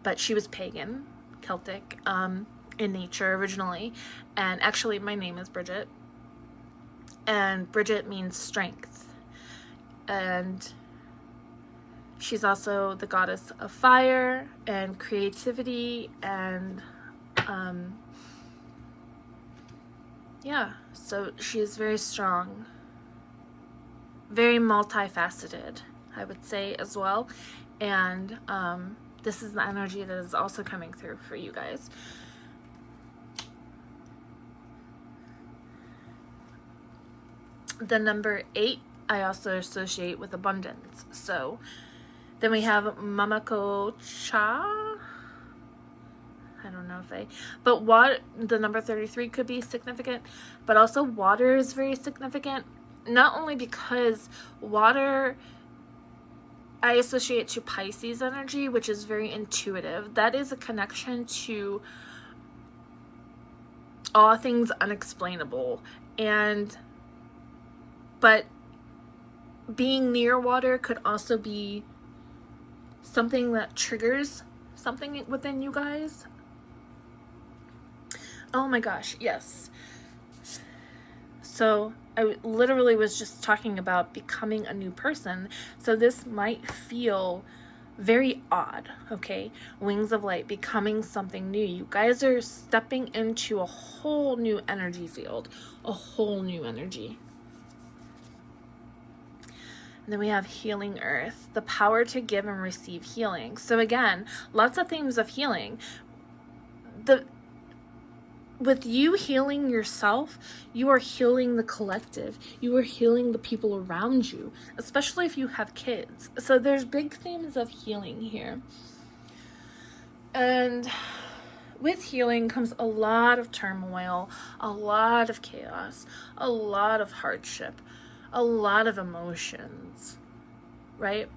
A: but she was pagan, Celtic, in nature originally. And actually my name is Bridgit, and Bridgit means strength, and she's also the goddess of fire and creativity, and yeah, so she is very strong, very multifaceted, I would say, as well. And this is the energy that is also coming through for you guys. The number 8 I also associate with abundance. So then we have Mamako Cha. I don't know if but what, the number 33 could be significant, but also water is very significant. Not only because water, I associate to Pisces energy, which is very intuitive. That is a connection to all things unexplainable. But being near water could also be something that triggers something within you guys. Oh my gosh, yes. So I literally was just talking about becoming a new person. So this might feel very odd, okay? Wings of light, becoming something new. You guys are stepping into a whole new energy field, a whole new energy. And then we have healing earth, the power to give and receive healing. So again, lots of themes of healing. With you healing yourself, you are healing the collective. You are healing the people around you, especially if you have kids. So there's big themes of healing here. And with healing comes a lot of turmoil, a lot of chaos, a lot of hardship, a lot of emotions, right?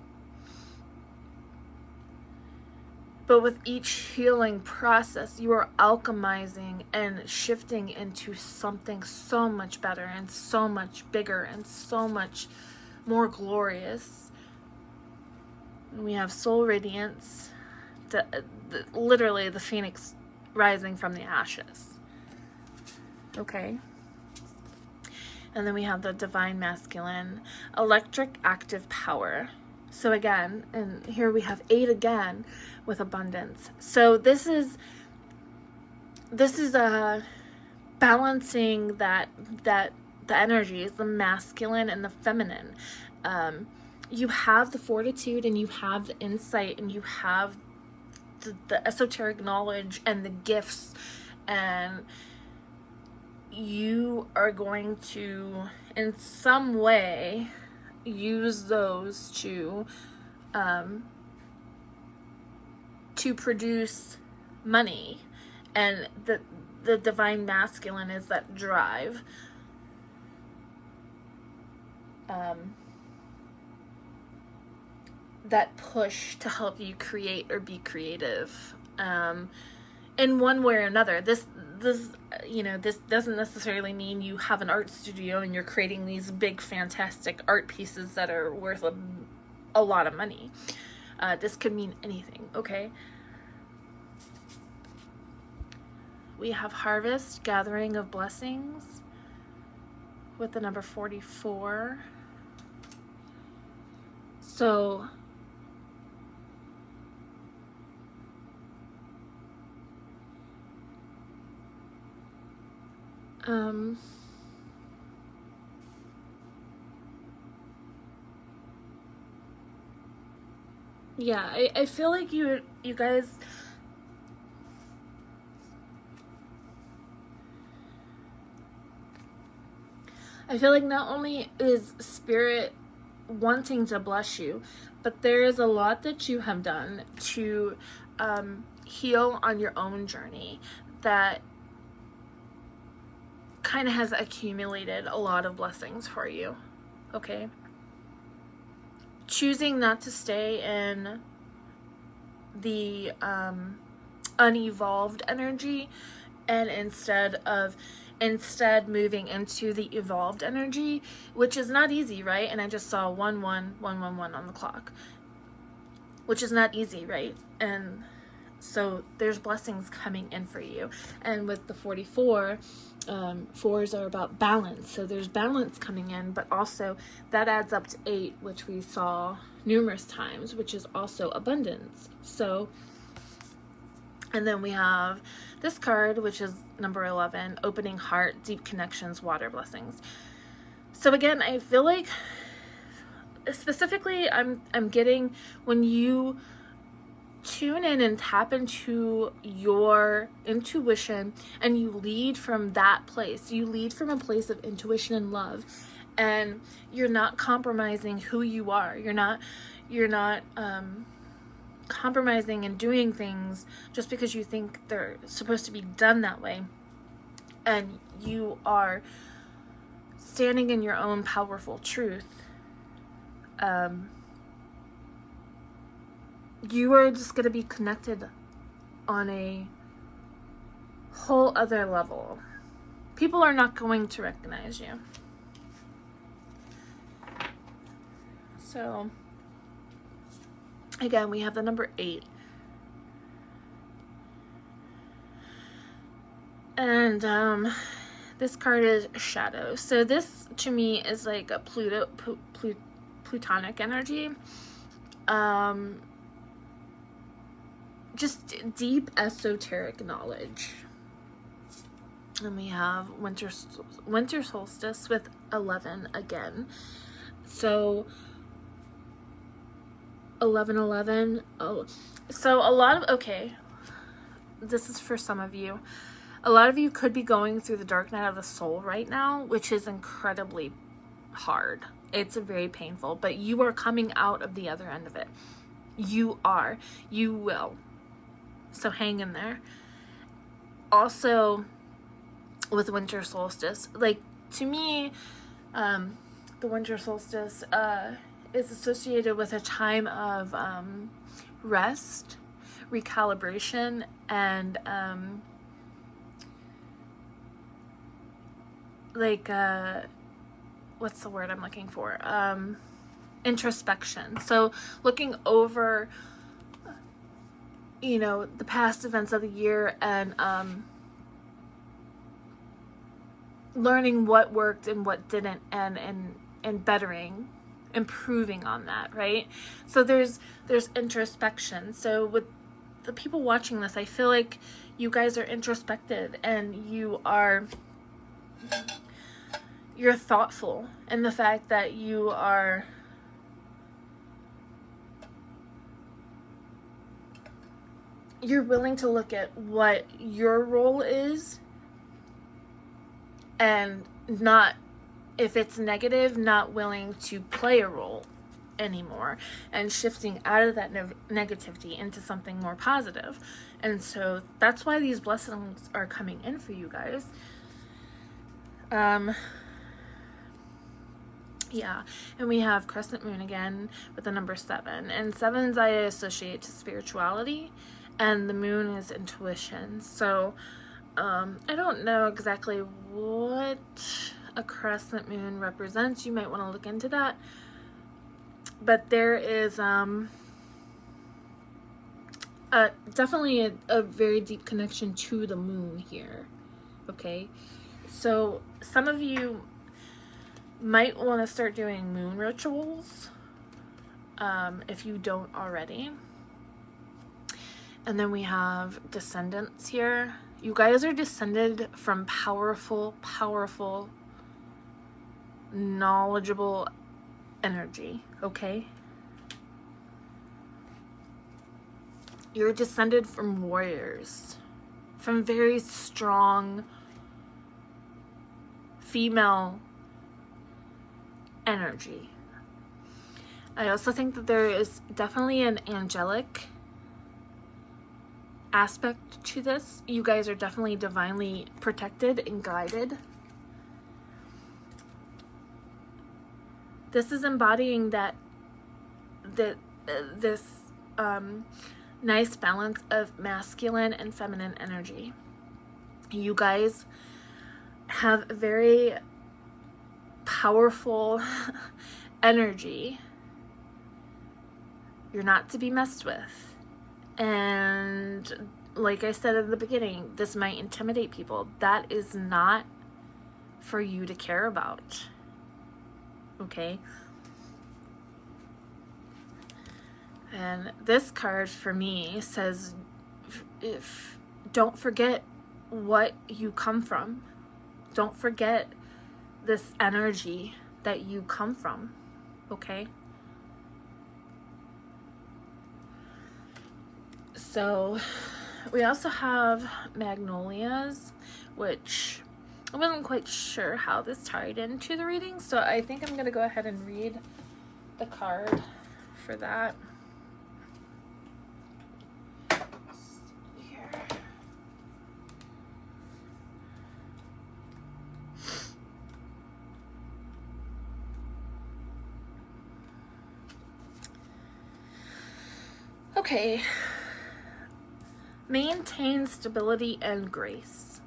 A: But with each healing process, you are alchemizing and shifting into something so much better and so much bigger and so much more glorious. And we have soul radiance, literally the phoenix rising from the ashes. Okay. And then we have the divine masculine, electric active power. So again, and here we have 8 again with abundance. So this is balancing that the energies, the masculine and the feminine. You have the fortitude and you have the insight and you have the esoteric knowledge and the gifts, and you are going to, in some way, use those to produce money. And the divine masculine is that drive. That push to help you create or be creative. in one way or another. This you know, this doesn't necessarily mean you have an art studio and you're creating these big fantastic art pieces that are worth a lot of money. This could mean anything, okay? We have harvest, gathering of blessings, with the number 44. So yeah, I feel like you guys, I feel like not only is Spirit wanting to bless you, but there is a lot that you have done to heal on your own journey that kind of has accumulated a lot of blessings for you, okay? Choosing not to stay in the unevolved energy, and instead moving into the evolved energy, which is not easy, right? And I just saw 11111 on the clock, which is not easy, right? And so there's blessings coming in for you. And with the 44, fours are about balance, so there's balance coming in, but also that adds up to 8, which we saw numerous times, which is also abundance. So, and then we have this card, which is number 11, opening heart, deep connections, water blessings. So again, I feel like specifically I'm getting, when you tune in and tap into your intuition and you lead from that place, you lead from a place of intuition and love, and you're not compromising who you are. You're not compromising and doing things just because you think they're supposed to be done that way, and you are standing in your own powerful truth. You are just going to be connected on a whole other level. People are not going to recognize you. So, again, we have the number 8. And this card is shadow. So this, to me, is like a Plutonic energy. Just deep esoteric knowledge. And we have winter solstice with 11 again. So 11:11. Oh, so a lot of, okay, this is for some of you. A lot of you could be going through the dark night of the soul right now, which is incredibly hard. It's very painful, but you are coming out of the other end of it. You will. So hang in there. Also, with winter solstice, like, to me, the winter solstice is associated with a time of rest, recalibration, and what's the word I'm looking for? Introspection. So looking over, the past events of the year and learning what worked and what didn't, and bettering, improving on that, right? So there's introspection. So with the people watching this, I feel like you guys are introspective, and you're thoughtful, and the fact that you're willing to look at what your role is, and not, if it's negative, not willing to play a role anymore, and shifting out of that negativity into something more positive. And so that's why these blessings are coming in for you guys. Yeah, and we have crescent moon again with the number 7, and 7s I associate to spirituality and the moon is intuition. So I don't know exactly what a crescent moon represents. You might want to look into that. But there is definitely a very deep connection to the moon here. Okay, so some of you might want to start doing moon rituals if you don't already. And then we have descendants here. You guys are descended from powerful, powerful, knowledgeable energy, okay? You're descended from warriors, from very strong female energy. I also think that there is definitely an angelic aspect to this. You guys are definitely divinely protected and guided. This is embodying this nice balance of masculine and feminine energy. You guys have very powerful energy. You're not to be messed with. And like I said at the beginning, this might intimidate people. That is not for you to care about. Okay? And this card for me says, don't forget what you come from. Don't forget this energy that you come from. Okay? So we also have magnolias, which I wasn't quite sure how this tied into the reading, so I think I'm going to go ahead and read the card for that. Here. Okay. Maintain stability and grace.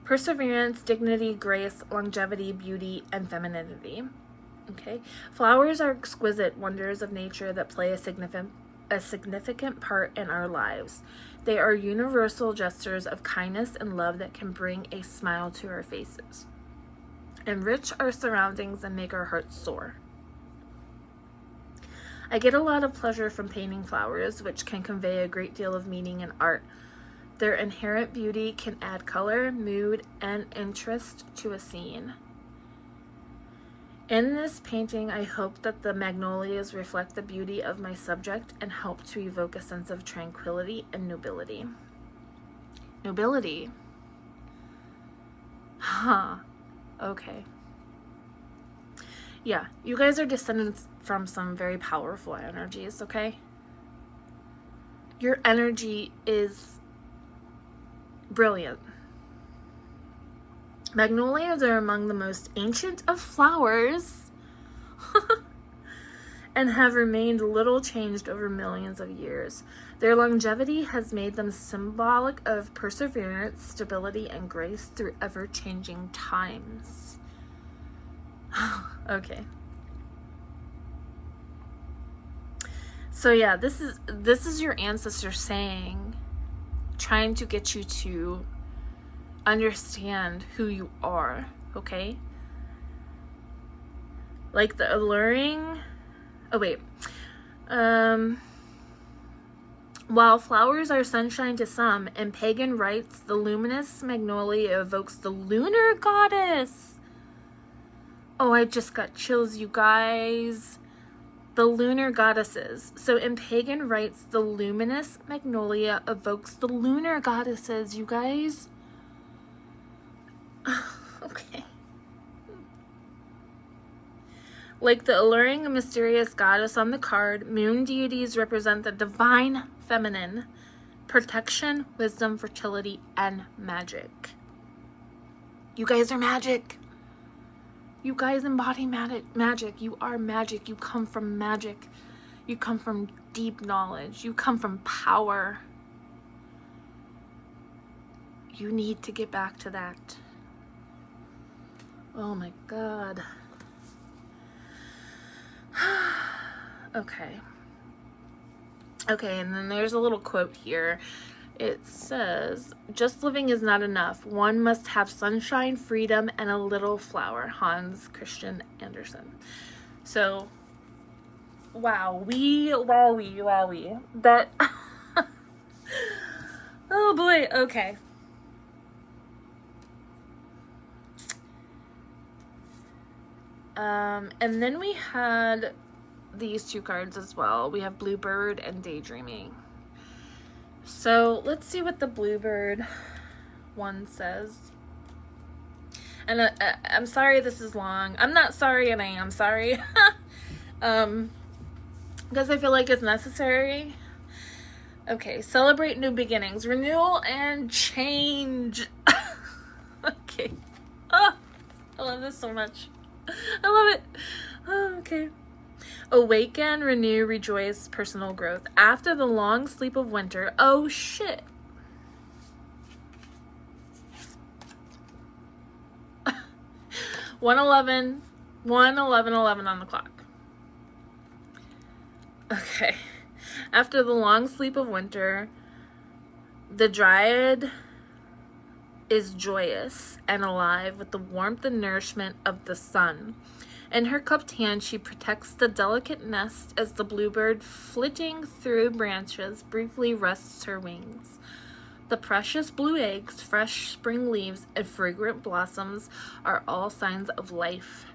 A: Perseverance, dignity, grace, longevity, beauty, and femininity. Okay. Flowers are exquisite wonders of nature that play a significant part in our lives. They are universal gestures of kindness and love that can bring a smile to our faces, enrich our surroundings, and make our hearts soar. I get a lot of pleasure from painting flowers, which can convey a great deal of meaning in art. Their inherent beauty can add color, mood, and interest to a scene. In this painting, I hope that the magnolias reflect the beauty of my subject and help to evoke a sense of tranquility and nobility. Nobility? Huh. Okay. Yeah, you guys are descendants from some very powerful energies, okay? Your energy is brilliant. Magnolias are among the most ancient of flowers and have remained little changed over millions of years. Their longevity has made them symbolic of perseverance, stability, and grace through ever-changing times. Okay. So yeah, this is your ancestor saying, trying to get you to understand who you are, okay? Like the alluring, while flowers are sunshine to some, in pagan rites, the luminous magnolia evokes the lunar goddess. Oh, I just got chills, you guys. The lunar goddesses. So in pagan rites, the luminous magnolia evokes the lunar goddesses, you guys. Okay. Like the alluring and mysterious goddess on the card, moon deities represent the divine feminine, protection, wisdom, fertility, and magic. You guys are magic. You guys embody magic. You are magic. You come from magic. You come from deep knowledge. You come from power. You need to get back to that. Oh my God. Okay. Okay, and then there's a little quote here. It says, just living is not enough. One must have sunshine, freedom, and a little flower. Hans Christian Andersen. So, wowie. That, oh boy, okay. And then we had these two cards as well. We have Bluebird and Daydreaming. So let's see what the Bluebird one says. And I'm sorry this is long. I'm not sorry, and I am sorry. Because I feel like it's necessary. Okay, celebrate new beginnings, renewal, and change. Okay. Oh, I love this so much. I love it. Oh, okay. Awaken, renew, rejoice, personal growth. After the long sleep of winter. Oh, shit. One 11 on the clock. Okay. After the long sleep of winter, the Dryad is joyous and alive with the warmth and nourishment of the sun. In her cupped hand, she protects the delicate nest as the bluebird, flitting through branches, briefly rests her wings. The precious blue eggs, fresh spring leaves, and fragrant blossoms are all signs of life,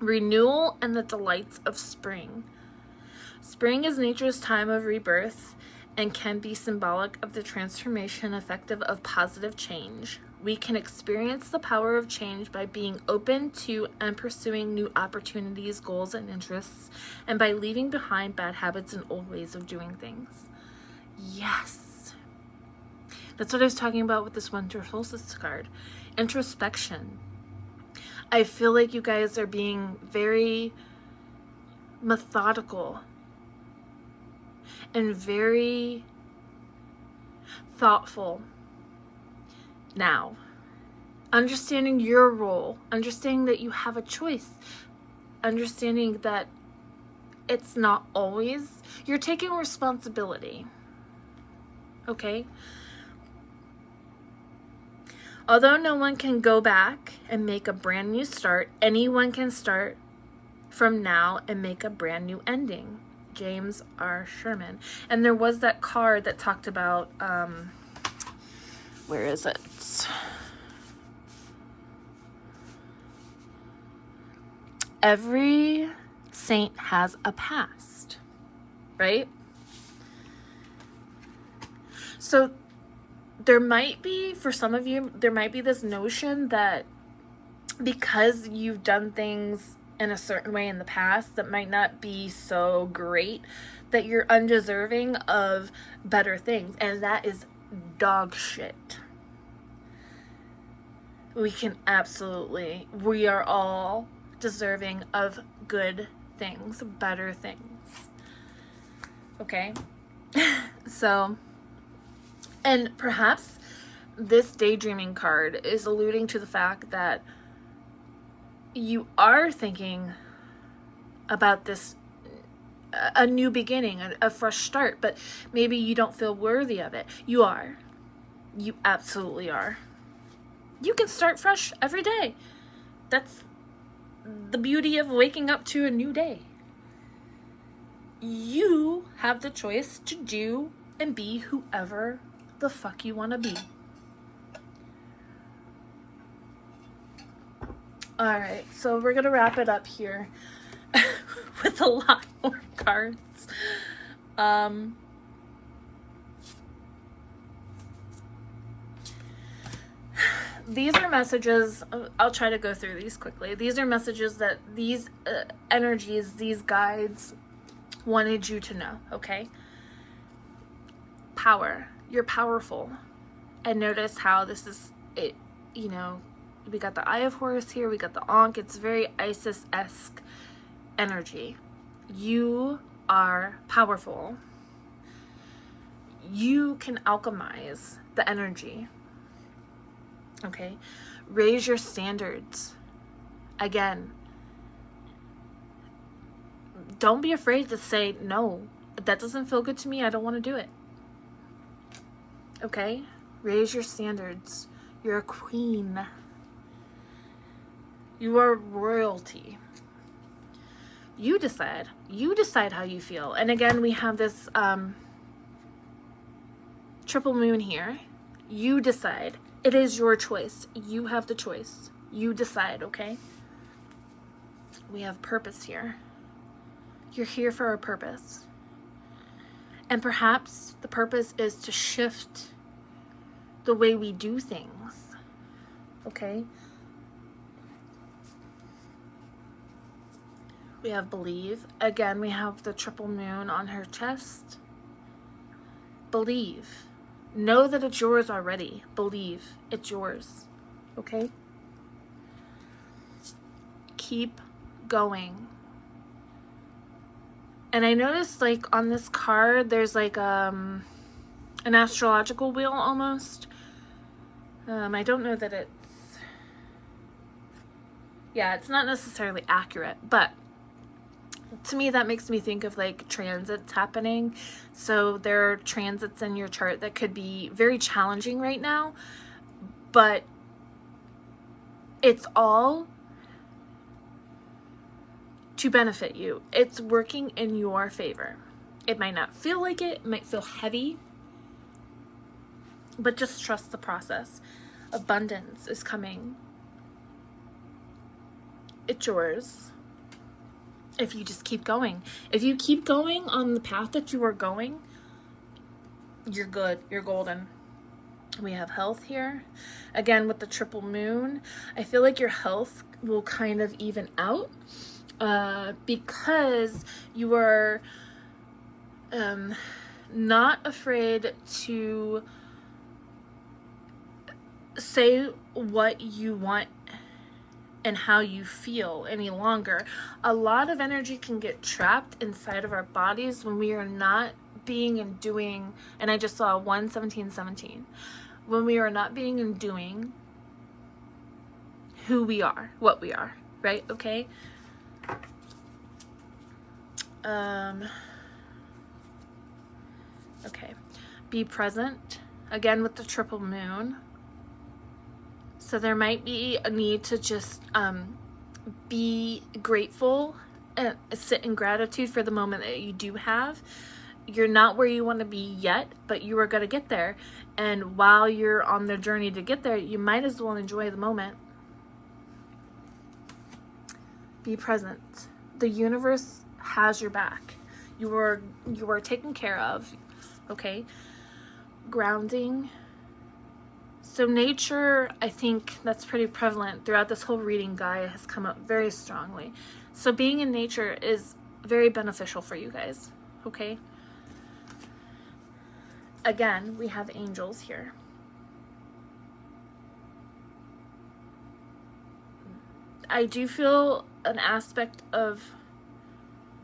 A: renewal, and the delights of spring. Spring is nature's time of rebirth and can be symbolic of the transformation effective of positive change. We can experience the power of change by being open to and pursuing new opportunities, goals, and interests, and by leaving behind bad habits and old ways of doing things. Yes. That's what I was talking about with this winter solstice card. Introspection. I feel like you guys are being very methodical and very thoughtful now. Understanding your role, understanding that you have a choice, understanding that it's not always, you're taking responsibility. Okay? Although no one can go back and make a brand new start, anyone can start from now and make a brand new ending. James R. Sherman. And there was that card that talked about, where is it? Every saint has a past, right? So there might be, for some of you, there might be this notion that because you've done things in a certain way in the past that might not be so great, that you're undeserving of better things. And that is dog shit. We are all deserving of good things, better things. Okay? So, and perhaps this daydreaming card is alluding to the fact that you are thinking about this, a new beginning, a fresh start, but maybe you don't feel worthy of it. You are. You absolutely are. You can start fresh every day. That's the beauty of waking up to a new day. You have the choice to do and be whoever the fuck you want to be. Alright, so we're going to wrap it up here with a lot more cards. These are messages, I'll try to go through these quickly. These are messages that these energies, these guides wanted you to know, okay? Power. You're powerful. And notice how this is, it, you know, we got the Eye of Horus here, we got the Ankh. It's very Isis-esque energy. You are powerful. You can alchemize the energy. Okay? Raise your standards. Again, don't be afraid to say, no, that doesn't feel good to me. I don't want to do it. Okay? Raise your standards. You're a queen. You are royalty. You decide. You decide how you feel. And again, we have this triple moon here. You decide. It is your choice. You have the choice. You decide, okay? We have purpose here. You're here for a purpose. And perhaps the purpose is to shift the way we do things. Okay? We have believe. Again, we have the triple moon on her chest. Believe. Know that it's yours already. Believe. It's yours. Okay? Keep going. And I noticed, like, on this card, there's like an astrological wheel almost. I don't know that it's... Yeah, it's not necessarily accurate, but to me that makes me think of like transits happening. So there are transits in your chart that could be very challenging right now, but it's all to benefit you. It's working in your favor. It might not feel like it. It might feel heavy, but just trust the process. Abundance is coming. It's yours. If you just keep going. If you keep going on the path that you are going, you're good. You're golden. We have health here. Again, with the triple moon, I feel like your health will kind of even out. Because you are not afraid to say what you want and how you feel any longer. A lot of energy can get trapped inside of our bodies when we are not being and doing, and I just saw 11717. When we are not being and doing who we are, what we are, right? Okay? Okay, be present, again with the triple moon. So there might be a need to just be grateful and sit in gratitude for the moment that you do have. You're not where you want to be yet, but you are going to get there. And while you're on the journey to get there, you might as well enjoy the moment. Be present. The universe has your back. You are taken care of. Okay? Grounding. So nature, I think that's pretty prevalent throughout this whole reading. Gaia has come up very strongly. So being in nature is very beneficial for you guys. Okay? Again, we have angels here. I do feel an aspect of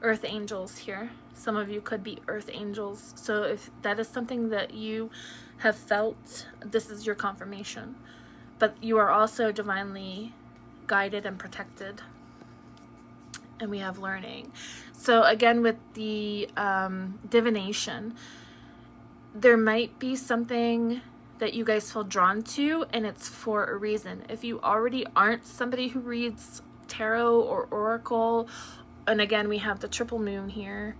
A: earth angels here. Some of you could be earth angels. So if that is something that you have felt, this is your confirmation. But you are also divinely guided and protected. And we have learning. So again, with the divination, there might be something that you guys feel drawn to, and it's for a reason. If you already aren't somebody who reads tarot or oracle, and again, we have the triple moon here,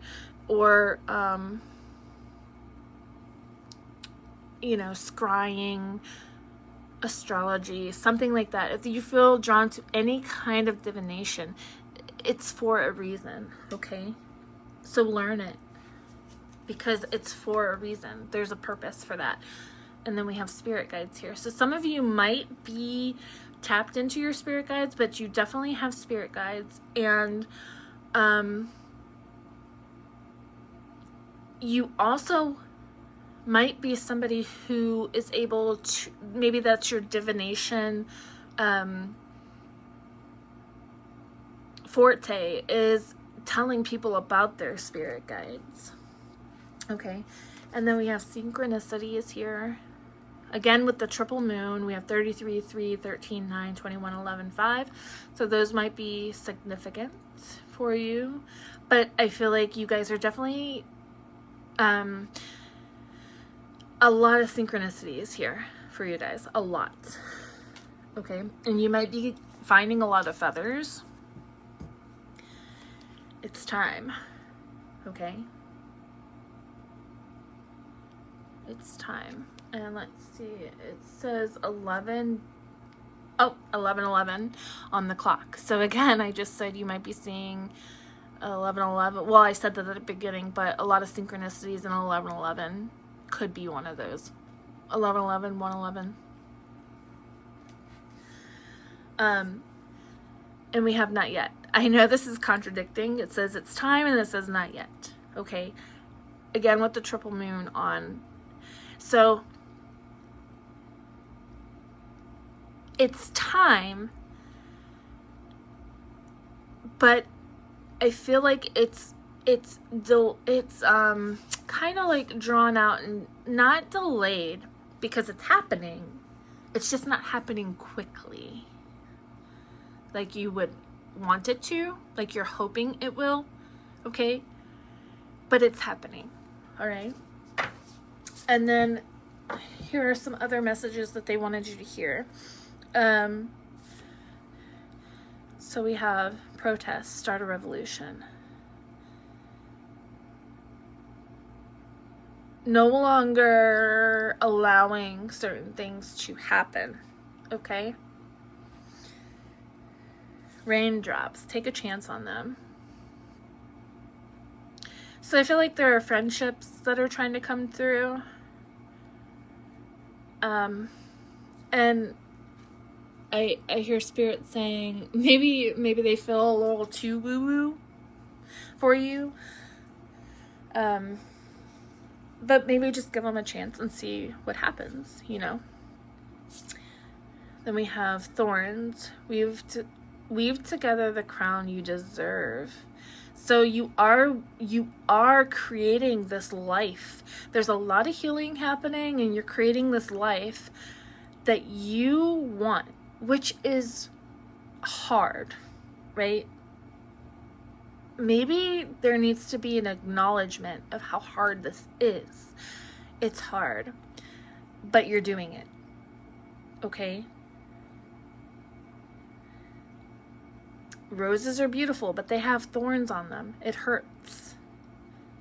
A: or you know, scrying, astrology, something like that. If you feel drawn to any kind of divination, it's for a reason, okay? So learn it, because it's for a reason. There's a purpose for that. And then we have spirit guides here. So some of you might be tapped into your spirit guides, but you definitely have spirit guides. And you also might be somebody who is able to, maybe that's your divination forte, is telling people about their spirit guides. Okay, and then we have synchronicities here. Again, with the triple moon, we have 33, 3, 13, 9, 21, 11, 5. So those might be significant for you. But I feel like you guys are definitely a lot of synchronicities here for you guys. A lot. Okay, and you might be finding a lot of feathers. It's time. Okay. It's time. And let's see, it says 11 on the clock. So again, I just said you might be seeing 11:11. Well, I said that at the beginning, but a lot of synchronicities in 11:11 could be one of those. 11:11, 1:11. And we have not yet. I know this is contradicting. It says it's time and it says not yet. Okay. Again, with the triple moon on. So it's time, but I feel like it's kind of like drawn out and not delayed because it's happening. It's just not happening quickly like you would want it to, like you're hoping it will. Okay, but it's happening. All right. And then here are some other messages that they wanted you to hear. So we have protest, start a revolution. No longer allowing certain things to happen. Okay? Raindrops, take a chance on them. So I feel like there are friendships that are trying to come through. And I hear spirit saying maybe they feel a little too woo-woo for you. But maybe just give them a chance and see what happens, you know. Then we have thorns. Weave together the crown you deserve. So you are creating this life. There's a lot of healing happening and you're creating this life that you want, which is hard, right? Maybe there needs to be an acknowledgement of how hard this is. It's hard, but you're doing it. Okay? Roses are beautiful, but they have thorns on them. It hurts.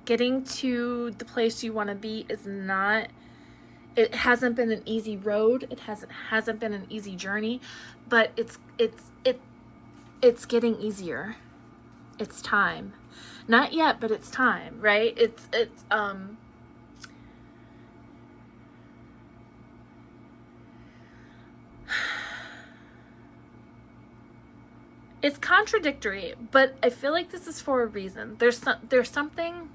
A: Getting to the place you want to be is not, it hasn't been an easy road. It hasn't been an easy journey, but it's getting easier. It's time. Not yet, but it's time, right? It's contradictory, but I feel like this is for a reason. There's something,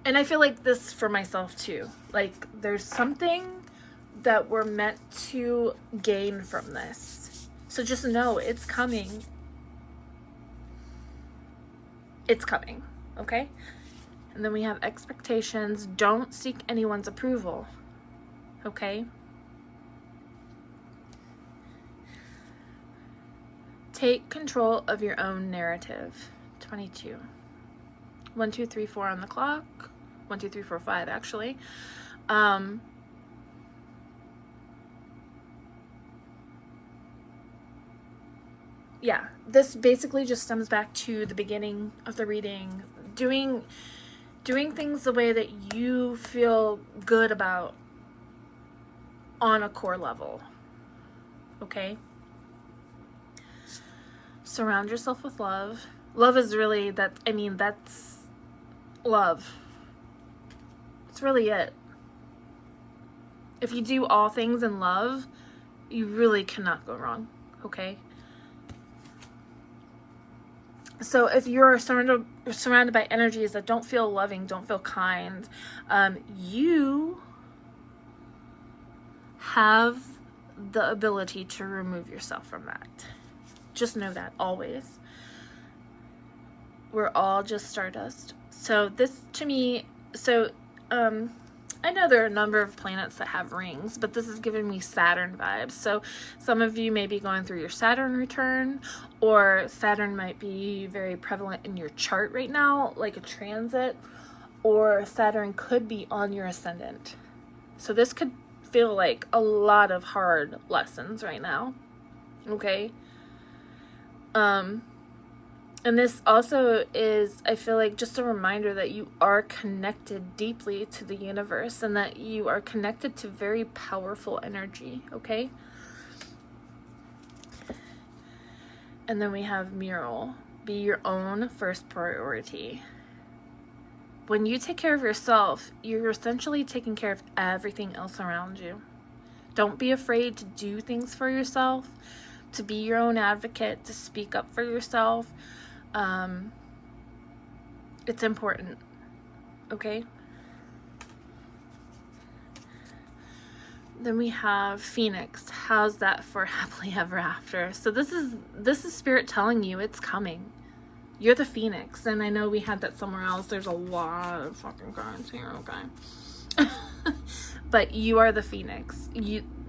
A: and I feel like this for myself too. Like there's something that we're meant to gain from this. So just know it's coming. It's coming, okay? And then we have expectations. Don't seek anyone's approval, okay? Take control of your own narrative. 22. 1, 2, 3, 4 on the clock. 1, 2, 3, 4, 5 actually. Yeah, this basically just stems back to the beginning of the reading. Doing things the way that you feel good about on a core level. Okay? Surround yourself with love. Love is really that's love. It's really it. If you do all things in love, you really cannot go wrong, okay? So if you're surrounded by energies that don't feel loving, don't feel kind, you have the ability to remove yourself from that. Just know that always. We're all just stardust. So this to me, I know there are a number of planets that have rings, but this is giving me Saturn vibes. So some of you may be going through your Saturn return, or Saturn might be very prevalent in your chart right now, like a transit, or Saturn could be on your ascendant. So this could feel like a lot of hard lessons right now. Okay? And this also is, I feel like, just a reminder that you are connected deeply to the universe and that you are connected to very powerful energy, okay? And then we have mural. Be your own first priority. When you take care of yourself, you're essentially taking care of everything else around you. Don't be afraid to do things for yourself, to be your own advocate, to speak up for yourself. It's important, okay? Then we have Phoenix. How's that for happily ever after? So this is Spirit telling you it's coming. You're the Phoenix, and I know we had that somewhere else. There's a lot of fucking cards here, okay? But you are the Phoenix.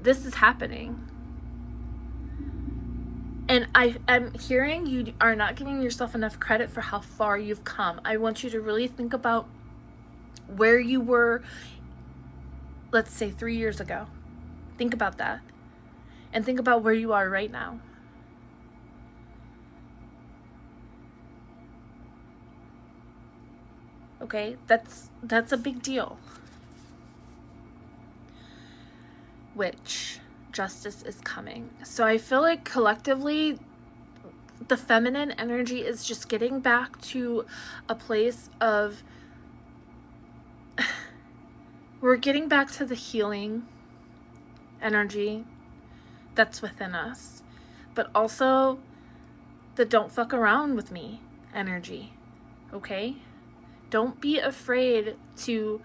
A: This is happening. And I'm hearing you are not giving yourself enough credit for how far you've come. I want you to really think about where you were, let's say 3 years ago. Think about that. And think about where you are right now. Okay? That's a big deal. Which justice is coming. So I feel like collectively the feminine energy is just getting back to a place of we're getting back to the healing energy that's within us, but also the don't fuck around with me energy. Okay? Don't be afraid to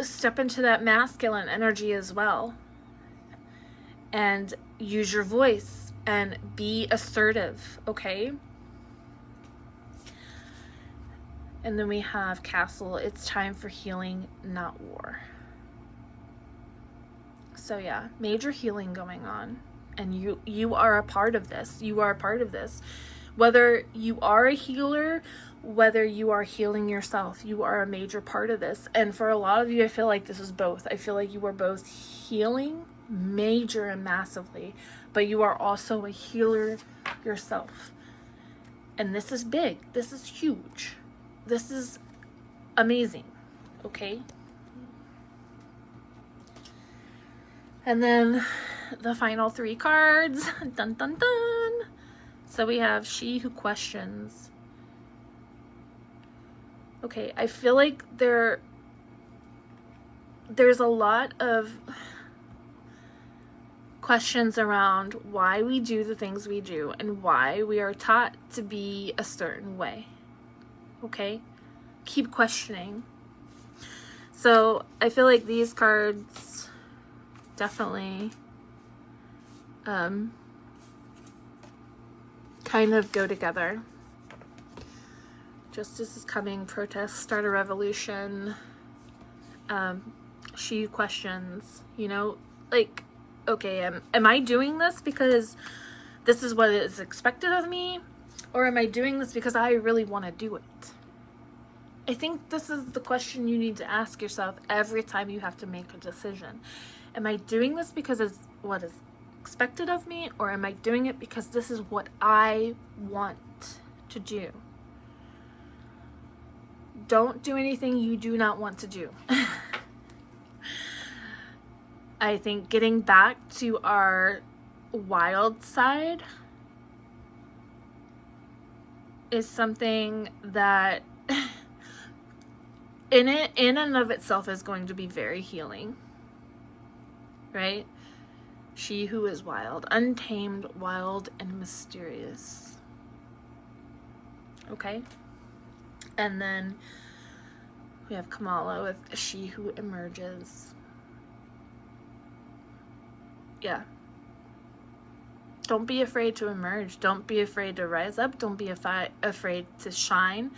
A: step into that masculine energy as well and use your voice and be assertive, okay? And then we have Castle. It's time for healing, not war. So yeah, major healing going on, and you are a part of this. You are a part of this. Whether you are a healer, whether you are healing yourself, you are a major part of this. And for a lot of you, I feel like this is both. I feel like you are both healing major and massively, but you are also a healer yourself. And this is big. This is huge. This is amazing. Okay? And then the final 3 cards. Dun dun dun. So we have She Who Questions. Okay, I feel like there's a lot of questions around why we do the things we do and why we are taught to be a certain way. Okay? Keep questioning. So I feel like these cards definitely kind of go together. Justice is coming, protest, start a revolution. She Who Questions, you know, like, okay, am I doing this because this is what is expected of me? Or am I doing this because I really want to do it? I think this is the question you need to ask yourself every time you have to make a decision. Am I doing this because it's what is expected of me, or am I doing it because this is what I want to do? Don't do anything you do not want to do. I think getting back to our wild side is something that in and of itself is going to be very healing. Right? She who is wild, untamed, wild, and mysterious. Okay? And then we have Kamala with She Who Emerges. Yeah. Don't be afraid to emerge. Don't be afraid to rise up. Don't be afraid to shine.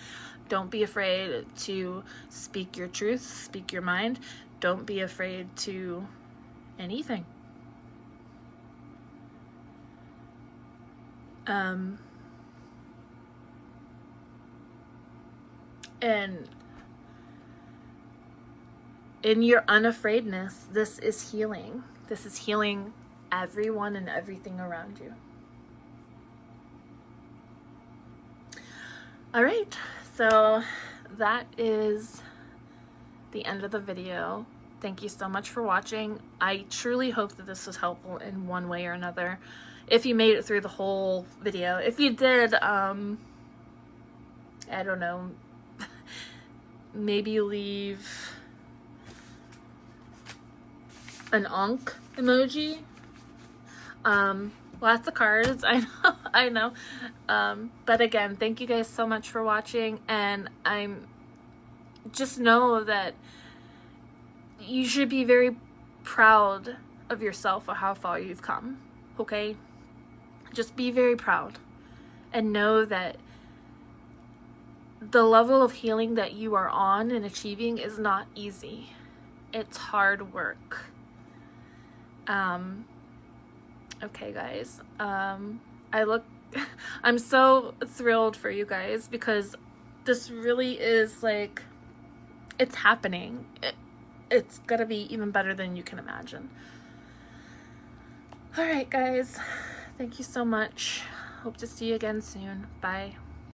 A: Don't be afraid to speak your truth, speak your mind. Don't be afraid to anything. And in your unafraidness, this is healing. This is healing everyone and everything around you. All right, so that is the end of the video. Thank you so much for watching. I truly hope that this was helpful in one way or another. If you made it through the whole video, if you did, I don't know, maybe leave an onk emoji. Lots of cards, I know. But again, thank you guys so much for watching, and just know that you should be very proud of yourself for how far you've come, okay? Just be very proud and know that the level of healing that you are on and achieving is not easy. It's hard work. Okay, guys. I'm so thrilled for you guys because this really is like, it's happening. It's gonna be even better than you can imagine. All right, guys. Thank you so much. Hope to see you again soon. Bye.